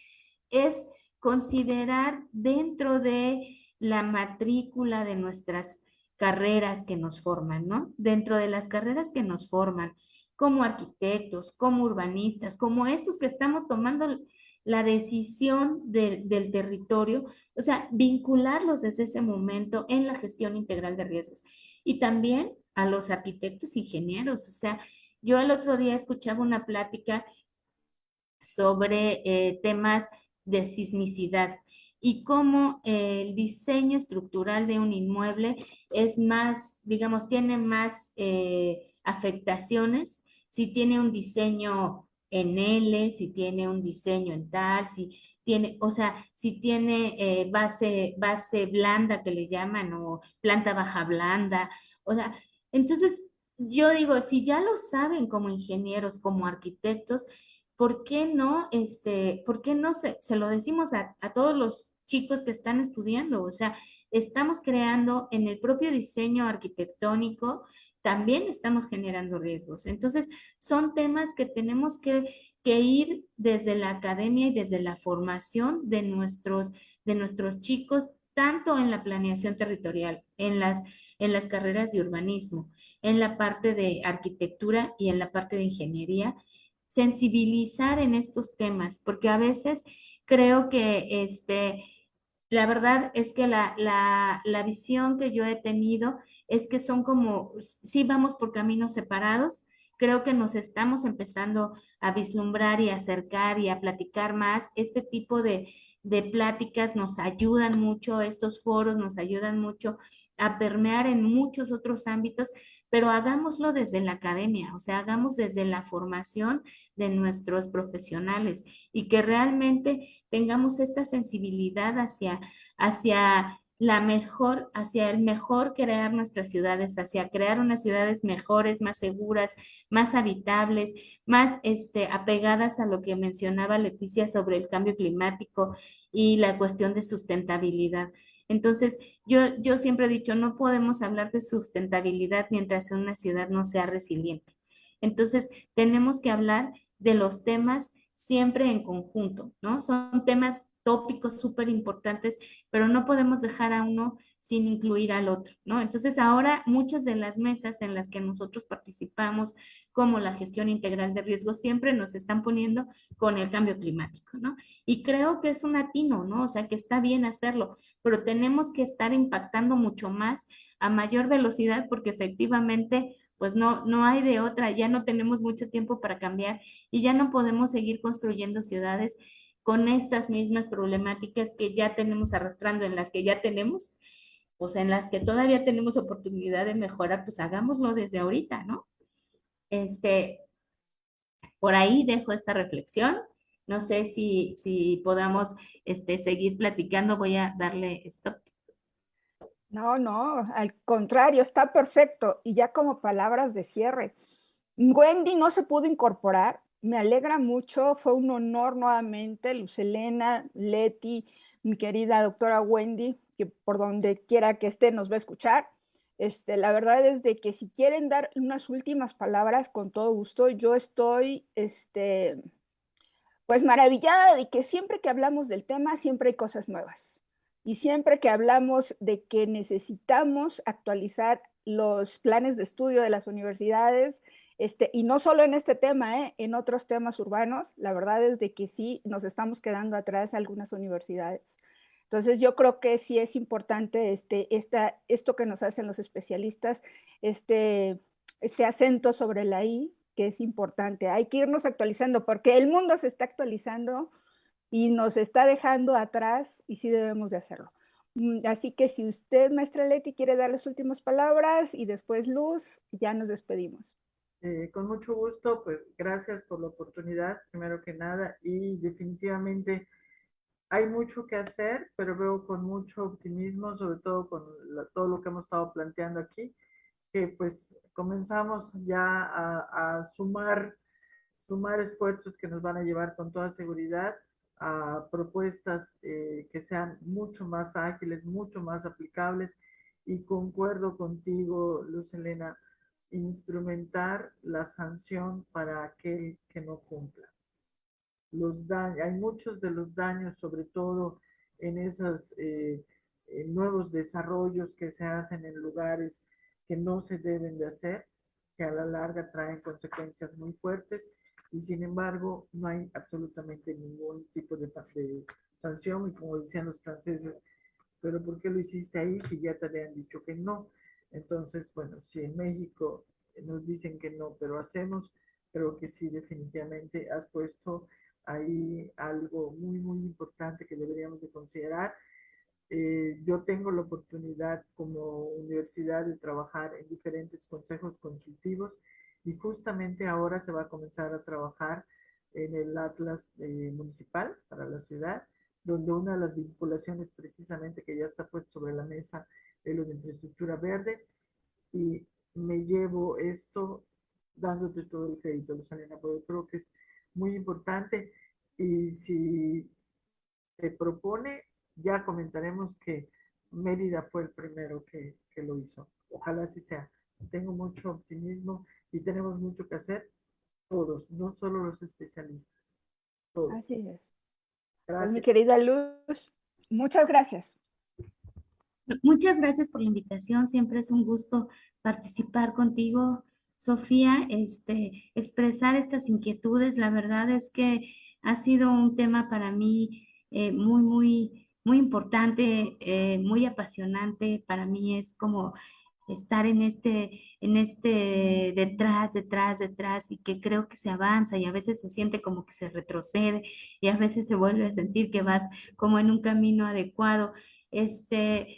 es considerar dentro de la matrícula de nuestras carreras que nos forman, ¿no? Dentro de las carreras que nos forman, como arquitectos, como urbanistas, como estos que estamos tomando la decisión del territorio, o sea, vincularlos desde ese momento en la gestión integral de riesgos. Y también a los arquitectos, ingenieros, o sea, yo el otro día escuchaba una plática sobre temas de sismicidad y cómo el diseño estructural de un inmueble es más, digamos, tiene más afectaciones si tiene un diseño en L, si tiene un diseño en tal, si tiene, o sea, si tiene base blanda que le llaman o planta baja blanda, o sea, entonces yo digo, si ya lo saben como ingenieros, como arquitectos, ¿por qué no se lo decimos a todos los chicos que están estudiando? O sea, estamos creando en el propio diseño arquitectónico, también estamos generando riesgos. Entonces, son temas que tenemos que ir desde la academia y desde la formación de nuestros chicos, tanto en la planeación territorial, en las carreras de urbanismo, en la parte de arquitectura y en la parte de ingeniería, sensibilizar en estos temas, porque a veces creo que La verdad es que la visión que yo he tenido es que son como, sí vamos por caminos separados, creo que nos estamos empezando a vislumbrar y acercar y a platicar más. Este tipo de pláticas nos ayudan mucho, estos foros nos ayudan mucho a permear en muchos otros ámbitos, pero hagámoslo desde la academia, o sea, hagamos desde la formación de nuestros profesionales y que realmente tengamos esta sensibilidad hacia hacia el mejor crear nuestras ciudades, hacia crear unas ciudades mejores, más seguras, más habitables, más apegadas a lo que mencionaba Leticia sobre el cambio climático y la cuestión de sustentabilidad. Entonces, yo siempre he dicho, no podemos hablar de sustentabilidad mientras una ciudad no sea resiliente. Entonces, tenemos que hablar de los temas siempre en conjunto, ¿no? Son temas tópicos súper importantes, pero no podemos dejar a uno sin incluir al otro, ¿no? Entonces ahora muchas de las mesas en las que nosotros participamos, como la gestión integral de riesgos, siempre nos están poniendo con el cambio climático, ¿no? Y creo que es un atino, ¿no? O sea, que está bien hacerlo, pero tenemos que estar impactando mucho más a mayor velocidad porque efectivamente pues no hay de otra, ya no tenemos mucho tiempo para cambiar y ya no podemos seguir construyendo ciudades con estas mismas problemáticas que ya tenemos arrastrando, en las que ya tenemos, pues en las que todavía tenemos oportunidad de mejorar, pues hagámoslo desde ahorita, ¿no? Este, por ahí dejo esta reflexión. No sé si podamos seguir platicando. Voy a darle stop. No, no, al contrario, está perfecto. Y ya como palabras de cierre, Wendy no se pudo incorporar, me alegra mucho, fue un honor nuevamente, Luz Helena, Leti, mi querida doctora Wendy, que por donde quiera que esté nos va a escuchar. La verdad es de que si quieren dar unas últimas palabras, con todo gusto, yo estoy, pues maravillada de que siempre que hablamos del tema, siempre hay cosas nuevas. Y siempre que hablamos de que necesitamos actualizar los planes de estudio de las universidades, y no solo en este tema, en otros temas urbanos, la verdad es de que sí nos estamos quedando atrás algunas universidades. Entonces yo creo que sí es importante esto que nos hacen los especialistas, este acento sobre la I, que es importante. Hay que irnos actualizando porque el mundo se está actualizando y nos está dejando atrás y sí debemos de hacerlo. Así que si usted, maestra Leti, quiere dar las últimas palabras y después Luz, ya nos despedimos. Con mucho gusto, pues gracias por la oportunidad, primero que nada, y definitivamente hay mucho que hacer, pero veo con mucho optimismo, sobre todo con todo lo que hemos estado planteando aquí, que pues comenzamos ya a sumar esfuerzos que nos van a llevar con toda seguridad a propuestas que sean mucho más ágiles, mucho más aplicables, y concuerdo contigo, Luz Helena, instrumentar la sanción para aquel que no cumpla. Hay muchos de los daños, sobre todo en esos nuevos desarrollos que se hacen en lugares que no se deben de hacer, que a la larga traen consecuencias muy fuertes, y sin embargo no hay absolutamente ningún tipo de sanción, y como decían los franceses, pero ¿por qué lo hiciste ahí si ya te habían dicho que no? Entonces, bueno, si en México nos dicen que no, pero hacemos, creo que sí, definitivamente has puesto ahí algo muy, muy importante que deberíamos de considerar. Yo tengo la oportunidad como universidad de trabajar en diferentes consejos consultivos, y justamente ahora se va a comenzar a trabajar en el Atlas municipal para la ciudad, donde una de las vinculaciones precisamente que ya está puesta sobre la mesa es lo de infraestructura verde, y me llevo esto dándote todo el crédito, Luzalena, porque creo que es muy importante, y si se propone, ya comentaremos que Mérida fue el primero que lo hizo. Ojalá así sea. Tengo mucho optimismo y tenemos mucho que hacer todos, no solo los especialistas. Todos. Así es. Pues mi Gracias. querida Luz, muchas gracias. Muchas gracias por la invitación. Siempre es un gusto participar contigo, Sofía, expresar estas inquietudes. La verdad es que ha sido un tema para mí muy muy importante, muy apasionante. Para mí es como estar en este detrás, y que creo que se avanza y a veces se siente como que se retrocede y a veces se vuelve a sentir que vas como en un camino adecuado. Este,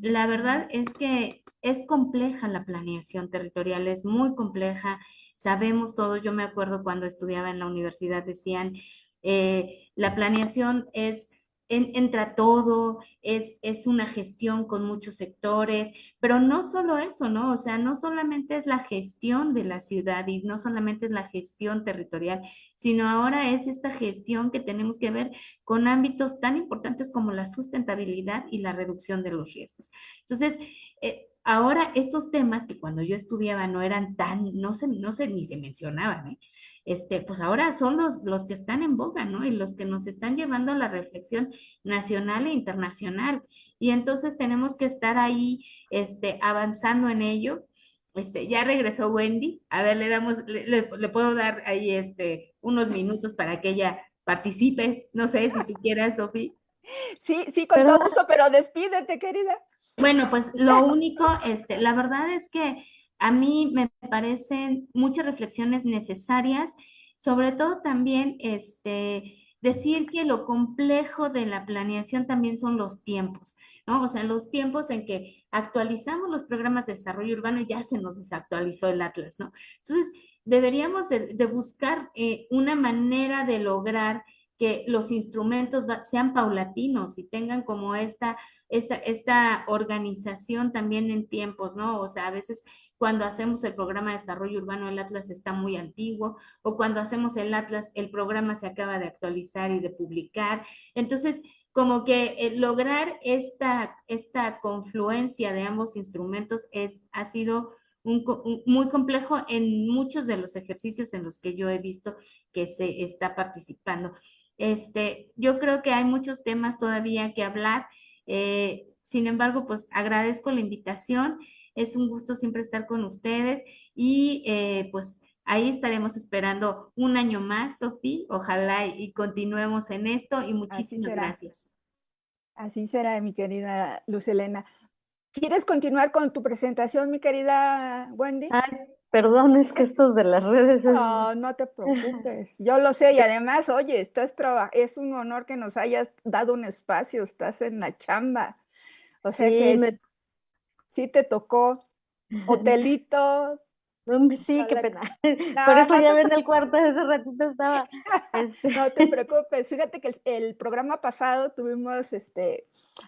la verdad es que es compleja la planeación territorial, es muy compleja. Sabemos todos, yo me acuerdo cuando estudiaba en la universidad, decían, la planeación es, entra todo, es una gestión con muchos sectores, pero no solo eso, ¿no? O sea, no solamente es la gestión de la ciudad y no solamente es la gestión territorial, sino ahora es esta gestión que tenemos que ver con ámbitos tan importantes como la sustentabilidad y la reducción de los riesgos. Entonces, ahora estos temas que cuando yo estudiaba no eran tan, no se ni se mencionaban, ¿eh? Pues ahora son los que están en boga, ¿no? Y los que nos están llevando a la reflexión nacional e internacional. Y entonces tenemos que estar ahí, avanzando en ello. Ya regresó Wendy. A ver, le puedo dar ahí, unos minutos para que ella participe. No sé si tú quieras, Sofía. Sí, sí, con todo Perdón, gusto, pero despídete, querida. Bueno, pues lo único, la verdad es que a mí me parecen muchas reflexiones necesarias, sobre todo también, decir que lo complejo de la planeación también son los tiempos, ¿no? O sea, los tiempos en que actualizamos los programas de desarrollo urbano y ya se nos desactualizó el Atlas, ¿no? Entonces, deberíamos de buscar, una manera de lograr que los instrumentos sean paulatinos y tengan como esta organización también en tiempos, ¿no? O sea, a veces cuando hacemos el programa de desarrollo urbano, el Atlas está muy antiguo, o cuando hacemos el Atlas, el programa se acaba de actualizar y de publicar. Entonces, como que lograr esta confluencia de ambos instrumentos ha sido muy complejo en muchos de los ejercicios en los que yo he visto que se está participando. Yo creo que hay muchos temas todavía que hablar. Sin embargo, pues agradezco la invitación. Es un gusto siempre estar con ustedes y, pues ahí estaremos esperando un año más, Sofía. Ojalá y continuemos en esto y Así muchísimas será, gracias. así será, mi querida Luz Helena. ¿Quieres continuar con tu presentación, mi querida Wendy? ay, perdón, es que estos de las redes es... No, no te preocupes. Yo lo sé y además, oye, es un honor que nos hayas dado un espacio, estás en la chamba. O sea Sí, que sí te tocó hotelito. sí, qué la- pena. Por No, eso no ya te, ven el cuarto, ese ratito estaba, no te preocupes. Fíjate que el programa pasado tuvimos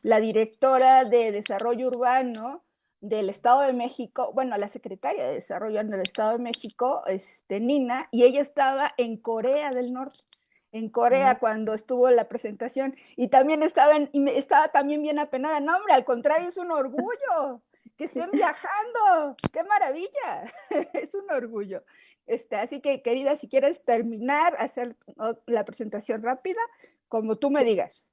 la directora de Desarrollo Urbano del Estado de México, bueno, la secretaria de Desarrollo del Estado de México, Nina, y ella estaba en Corea del Norte, en Corea cuando estuvo la presentación, y también estaba también bien apenada. No, hombre, al contrario, es un orgullo que estén viajando, qué maravilla, es un orgullo. Así que, querida, si quieres terminar, hacer la presentación rápida, como tú me digas.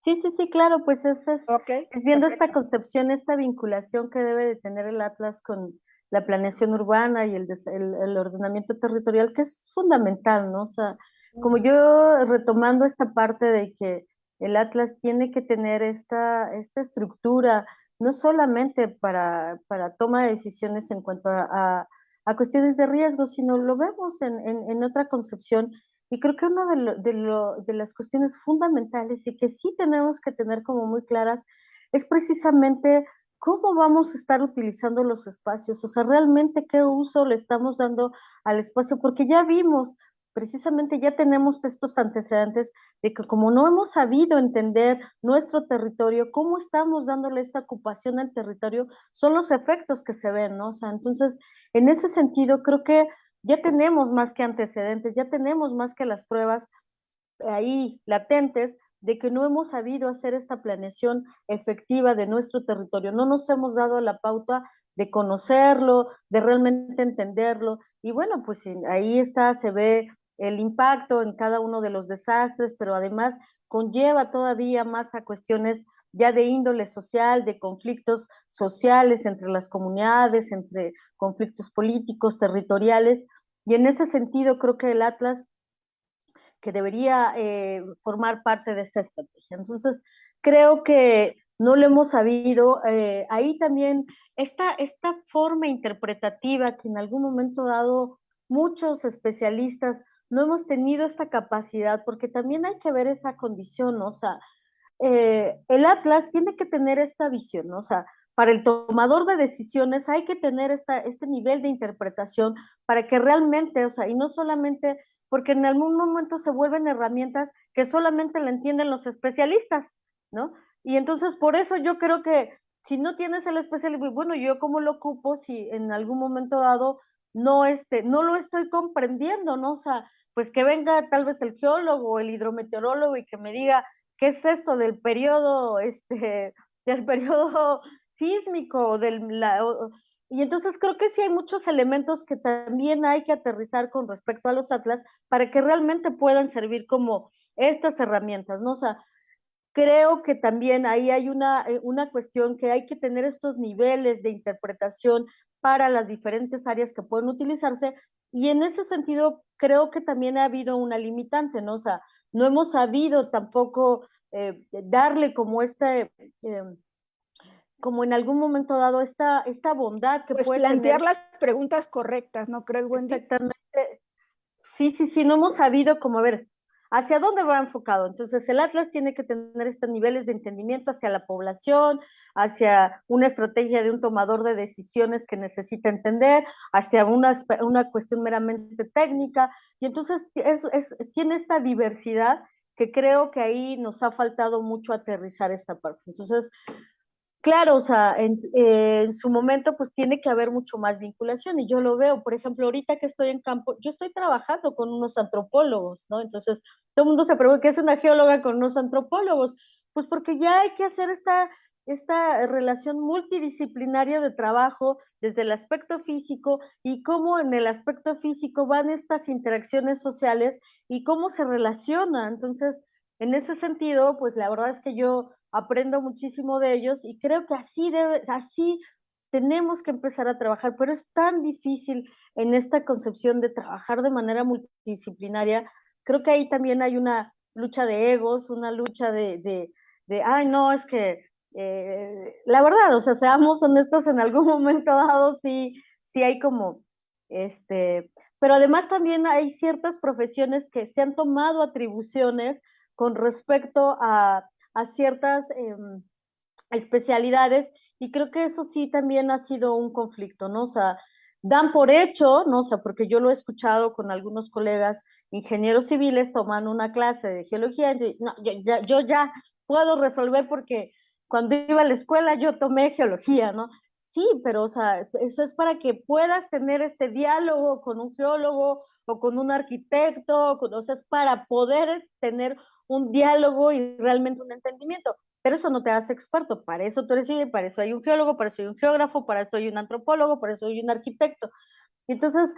Sí, sí, sí, claro, pues Ok, es viendo esta perfecto. concepción, esta vinculación que debe de tener el Atlas con la planeación urbana y el ordenamiento territorial, que es fundamental, ¿no? O sea, como yo retomando esta parte de que el Atlas tiene que tener esta estructura, no solamente para toma de decisiones en cuanto a cuestiones de riesgo, sino lo vemos en otra concepción y creo que una de las cuestiones fundamentales y que sí tenemos que tener como muy claras es precisamente cómo vamos a estar utilizando los espacios, o sea, realmente qué uso le estamos dando al espacio, porque ya vimos, precisamente ya tenemos estos antecedentes de que como no hemos sabido entender nuestro territorio, cómo estamos dándole esta ocupación al territorio, son los efectos que se ven, ¿no? O sea, entonces, en ese sentido, creo que ya tenemos más que antecedentes, ya tenemos más que las pruebas ahí latentes de que no hemos sabido hacer esta planeación efectiva de nuestro territorio, no nos hemos dado la pauta de conocerlo, de realmente entenderlo, y bueno, pues ahí está, se ve el impacto en cada uno de los desastres, pero además conlleva todavía más a cuestiones ya de índole social, de conflictos sociales entre las comunidades, entre conflictos políticos, territoriales, y en ese sentido creo que el Atlas que debería formar parte de esta estrategia. Entonces, creo que no lo hemos sabido. Ahí también esta forma interpretativa que en algún momento dado muchos especialistas no hemos tenido esta capacidad, porque también hay que ver esa condición, ¿no? O sea, el Atlas tiene que tener esta visión, ¿no? O sea, para el tomador de decisiones hay que tener este nivel de interpretación para que realmente, o sea, y no solamente, porque en algún momento se vuelven herramientas que solamente le entienden los especialistas, ¿no? Y entonces por eso yo creo que si no tienes el especialista, bueno, yo cómo lo ocupo si en algún momento dado no lo estoy comprendiendo, ¿no? O sea, pues que venga tal vez el geólogo o el hidrometeorólogo y que me diga, ¿qué es esto del periodo, del periodo sísmico? Y entonces creo que sí hay muchos elementos que también hay que aterrizar con respecto a los atlas para que realmente puedan servir como estas herramientas, ¿no? O sea, creo que también ahí hay una cuestión que hay que tener estos niveles de interpretación para las diferentes áreas que pueden utilizarse, y en ese sentido creo que también ha habido una limitante, ¿no? O sea, no hemos sabido tampoco darle como en algún momento dado esta bondad que Pues puede tener. plantear las preguntas correctas, ¿no crees, Wendy? Exactamente. Sí, no hemos sabido cómo, a ver, hacia dónde va enfocado. Entonces, el Atlas tiene que tener estos niveles de entendimiento hacia la población, hacia una estrategia de un tomador de decisiones que necesita entender, hacia una cuestión meramente técnica. Y entonces tiene esta diversidad que creo que ahí nos ha faltado mucho aterrizar esta parte. Entonces, claro, o sea, en su momento pues tiene que haber mucho más vinculación y yo lo veo, por ejemplo, ahorita que estoy en campo, yo estoy trabajando con unos antropólogos, ¿no? Entonces, todo el mundo se pregunta, ¿qué es una geóloga con unos antropólogos? Pues porque ya hay que hacer esta relación multidisciplinaria de trabajo desde el aspecto físico y cómo en el aspecto físico van estas interacciones sociales y cómo se relacionan. Entonces, en ese sentido, pues la verdad es que yo aprendo muchísimo de ellos y creo que así tenemos que empezar a trabajar, pero es tan difícil en esta concepción de trabajar de manera multidisciplinaria. Creo que ahí también hay una lucha de egos, una lucha ay, no, es que la verdad, o sea, seamos honestos, en algún momento dado sí hay como, pero además también hay ciertas profesiones que se han tomado atribuciones con respecto a ciertas especialidades, y creo que eso sí también ha sido un conflicto, ¿no? O sea, dan por hecho, ¿no? O sea, porque yo lo he escuchado con algunos colegas ingenieros civiles tomando una clase de geología, y, no, yo ya puedo resolver porque cuando iba a la escuela yo tomé geología, ¿no? Sí, pero o sea, eso es para que puedas tener este diálogo con un geólogo o con un arquitecto, o sea, es para poder tener un diálogo y realmente un entendimiento, pero eso no te hace experto, para eso tú eres civil, para eso hay un geólogo, para eso hay un geógrafo, para eso hay un antropólogo, para eso hay un arquitecto. Entonces,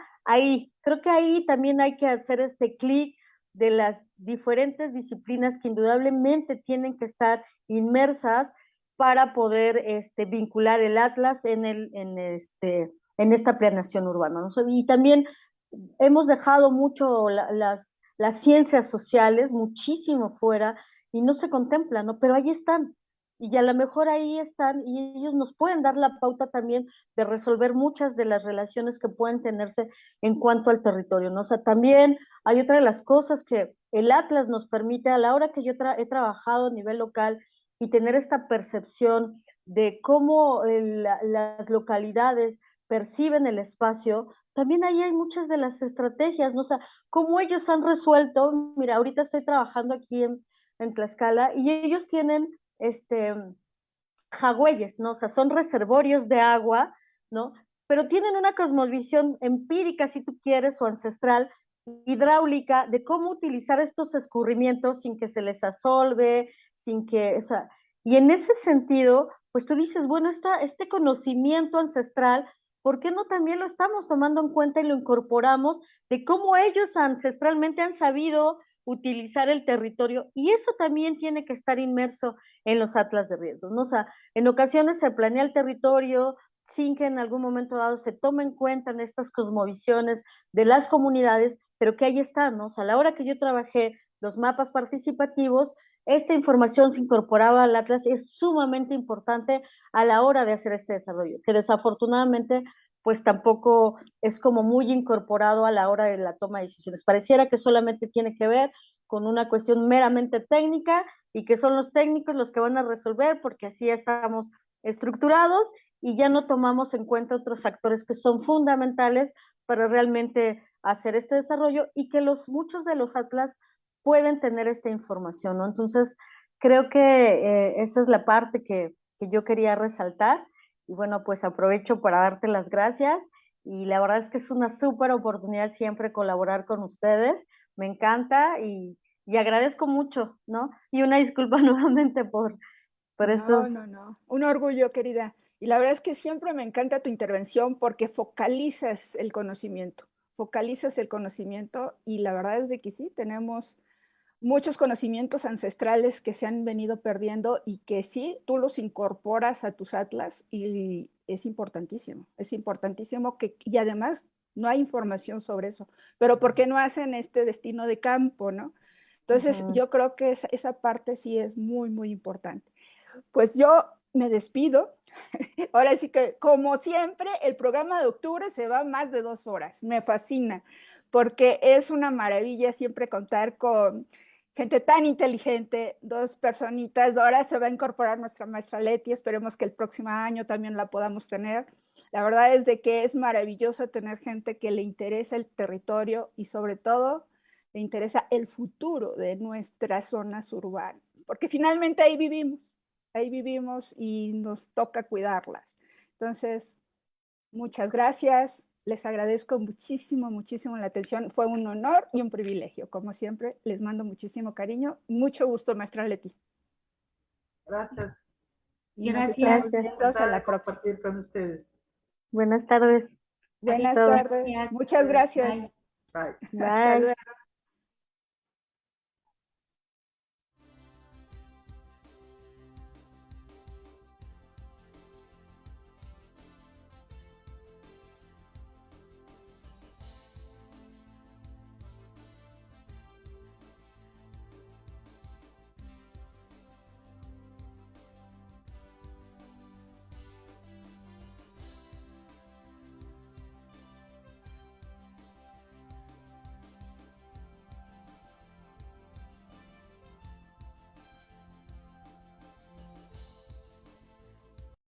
creo que ahí también hay que hacer este clic de las diferentes disciplinas que indudablemente tienen que estar inmersas para poder vincular el Atlas en esta planeación urbana, ¿no? Y también hemos dejado mucho las ciencias sociales, muchísimo fuera, y no se contemplan, ¿no? Pero ahí están, y a lo mejor ahí están, y ellos nos pueden dar la pauta también de resolver muchas de las relaciones que pueden tenerse en cuanto al territorio, ¿no? O sea, también hay otra de las cosas que el Atlas nos permite a la hora que yo he trabajado a nivel local y tener esta percepción de cómo las localidades perciben el espacio, también ahí hay muchas de las estrategias, ¿no? O sea, cómo ellos han resuelto, mira, ahorita estoy trabajando aquí en Tlaxcala y ellos tienen jagüeyes, ¿no? O sea, son reservorios de agua, ¿no? Pero tienen una cosmovisión empírica, si tú quieres, o ancestral, hidráulica, de cómo utilizar estos escurrimientos sin que se les asolve, sin que, o sea, y en ese sentido, pues tú dices, bueno, este conocimiento ancestral, ¿por qué no también lo estamos tomando en cuenta y lo incorporamos de cómo ellos ancestralmente han sabido utilizar el territorio? Y eso también tiene que estar inmerso en los atlas de riesgos, ¿no? O sea, en ocasiones se planea el territorio sin que en algún momento dado se tome en cuenta en estas cosmovisiones de las comunidades, pero que ahí están, ¿no? O sea, a la hora que yo trabajé los mapas participativos, esta información se incorporaba al Atlas es sumamente importante a la hora de hacer este desarrollo, que desafortunadamente pues tampoco es como muy incorporado a la hora de la toma de decisiones. Pareciera que solamente tiene que ver con una cuestión meramente técnica y que son los técnicos los que van a resolver porque así estamos estructurados y ya no tomamos en cuenta otros factores que son fundamentales para realmente hacer este desarrollo y que muchos de los atlas pueden tener esta información, ¿no? Entonces, creo que esa es la parte que yo quería resaltar y bueno, pues aprovecho para darte las gracias y la verdad es que es una súper oportunidad siempre colaborar con ustedes, me encanta y agradezco mucho, ¿no? Y una disculpa nuevamente por estos... No. Un orgullo, querida. Y la verdad es que siempre me encanta tu intervención porque focalizas el conocimiento y la verdad es de que sí, tenemos muchos conocimientos ancestrales que se han venido perdiendo y que sí, tú los incorporas a tus atlas y es importantísimo que, y además no hay información sobre eso, pero ¿por qué no hacen este destino de campo, no? Entonces, yo creo que esa parte sí es muy, muy importante. Pues yo me despido. Ahora sí que, como siempre, el programa de octubre se va más de 2 horas. Me fascina, porque es una maravilla siempre contar con gente tan inteligente, 2 personitas. Ahora se va a incorporar nuestra maestra Leti, esperemos que el próximo año también la podamos tener. La verdad es de que es maravilloso tener gente que le interesa el territorio y sobre todo le interesa el futuro de nuestras zonas urbanas, porque finalmente ahí vivimos y nos toca cuidarlas. Entonces, muchas gracias. Les agradezco muchísimo, muchísimo la atención. Fue un honor y un privilegio. Como siempre, les mando muchísimo cariño. Mucho gusto, maestra Leti. Gracias. Y nos Gracias. estamos viendo a la próxima. Compartir con ustedes. Buenas tardes. Buenas Adiós. tardes. Muchas gracias. Bye. Bye. Hasta luego.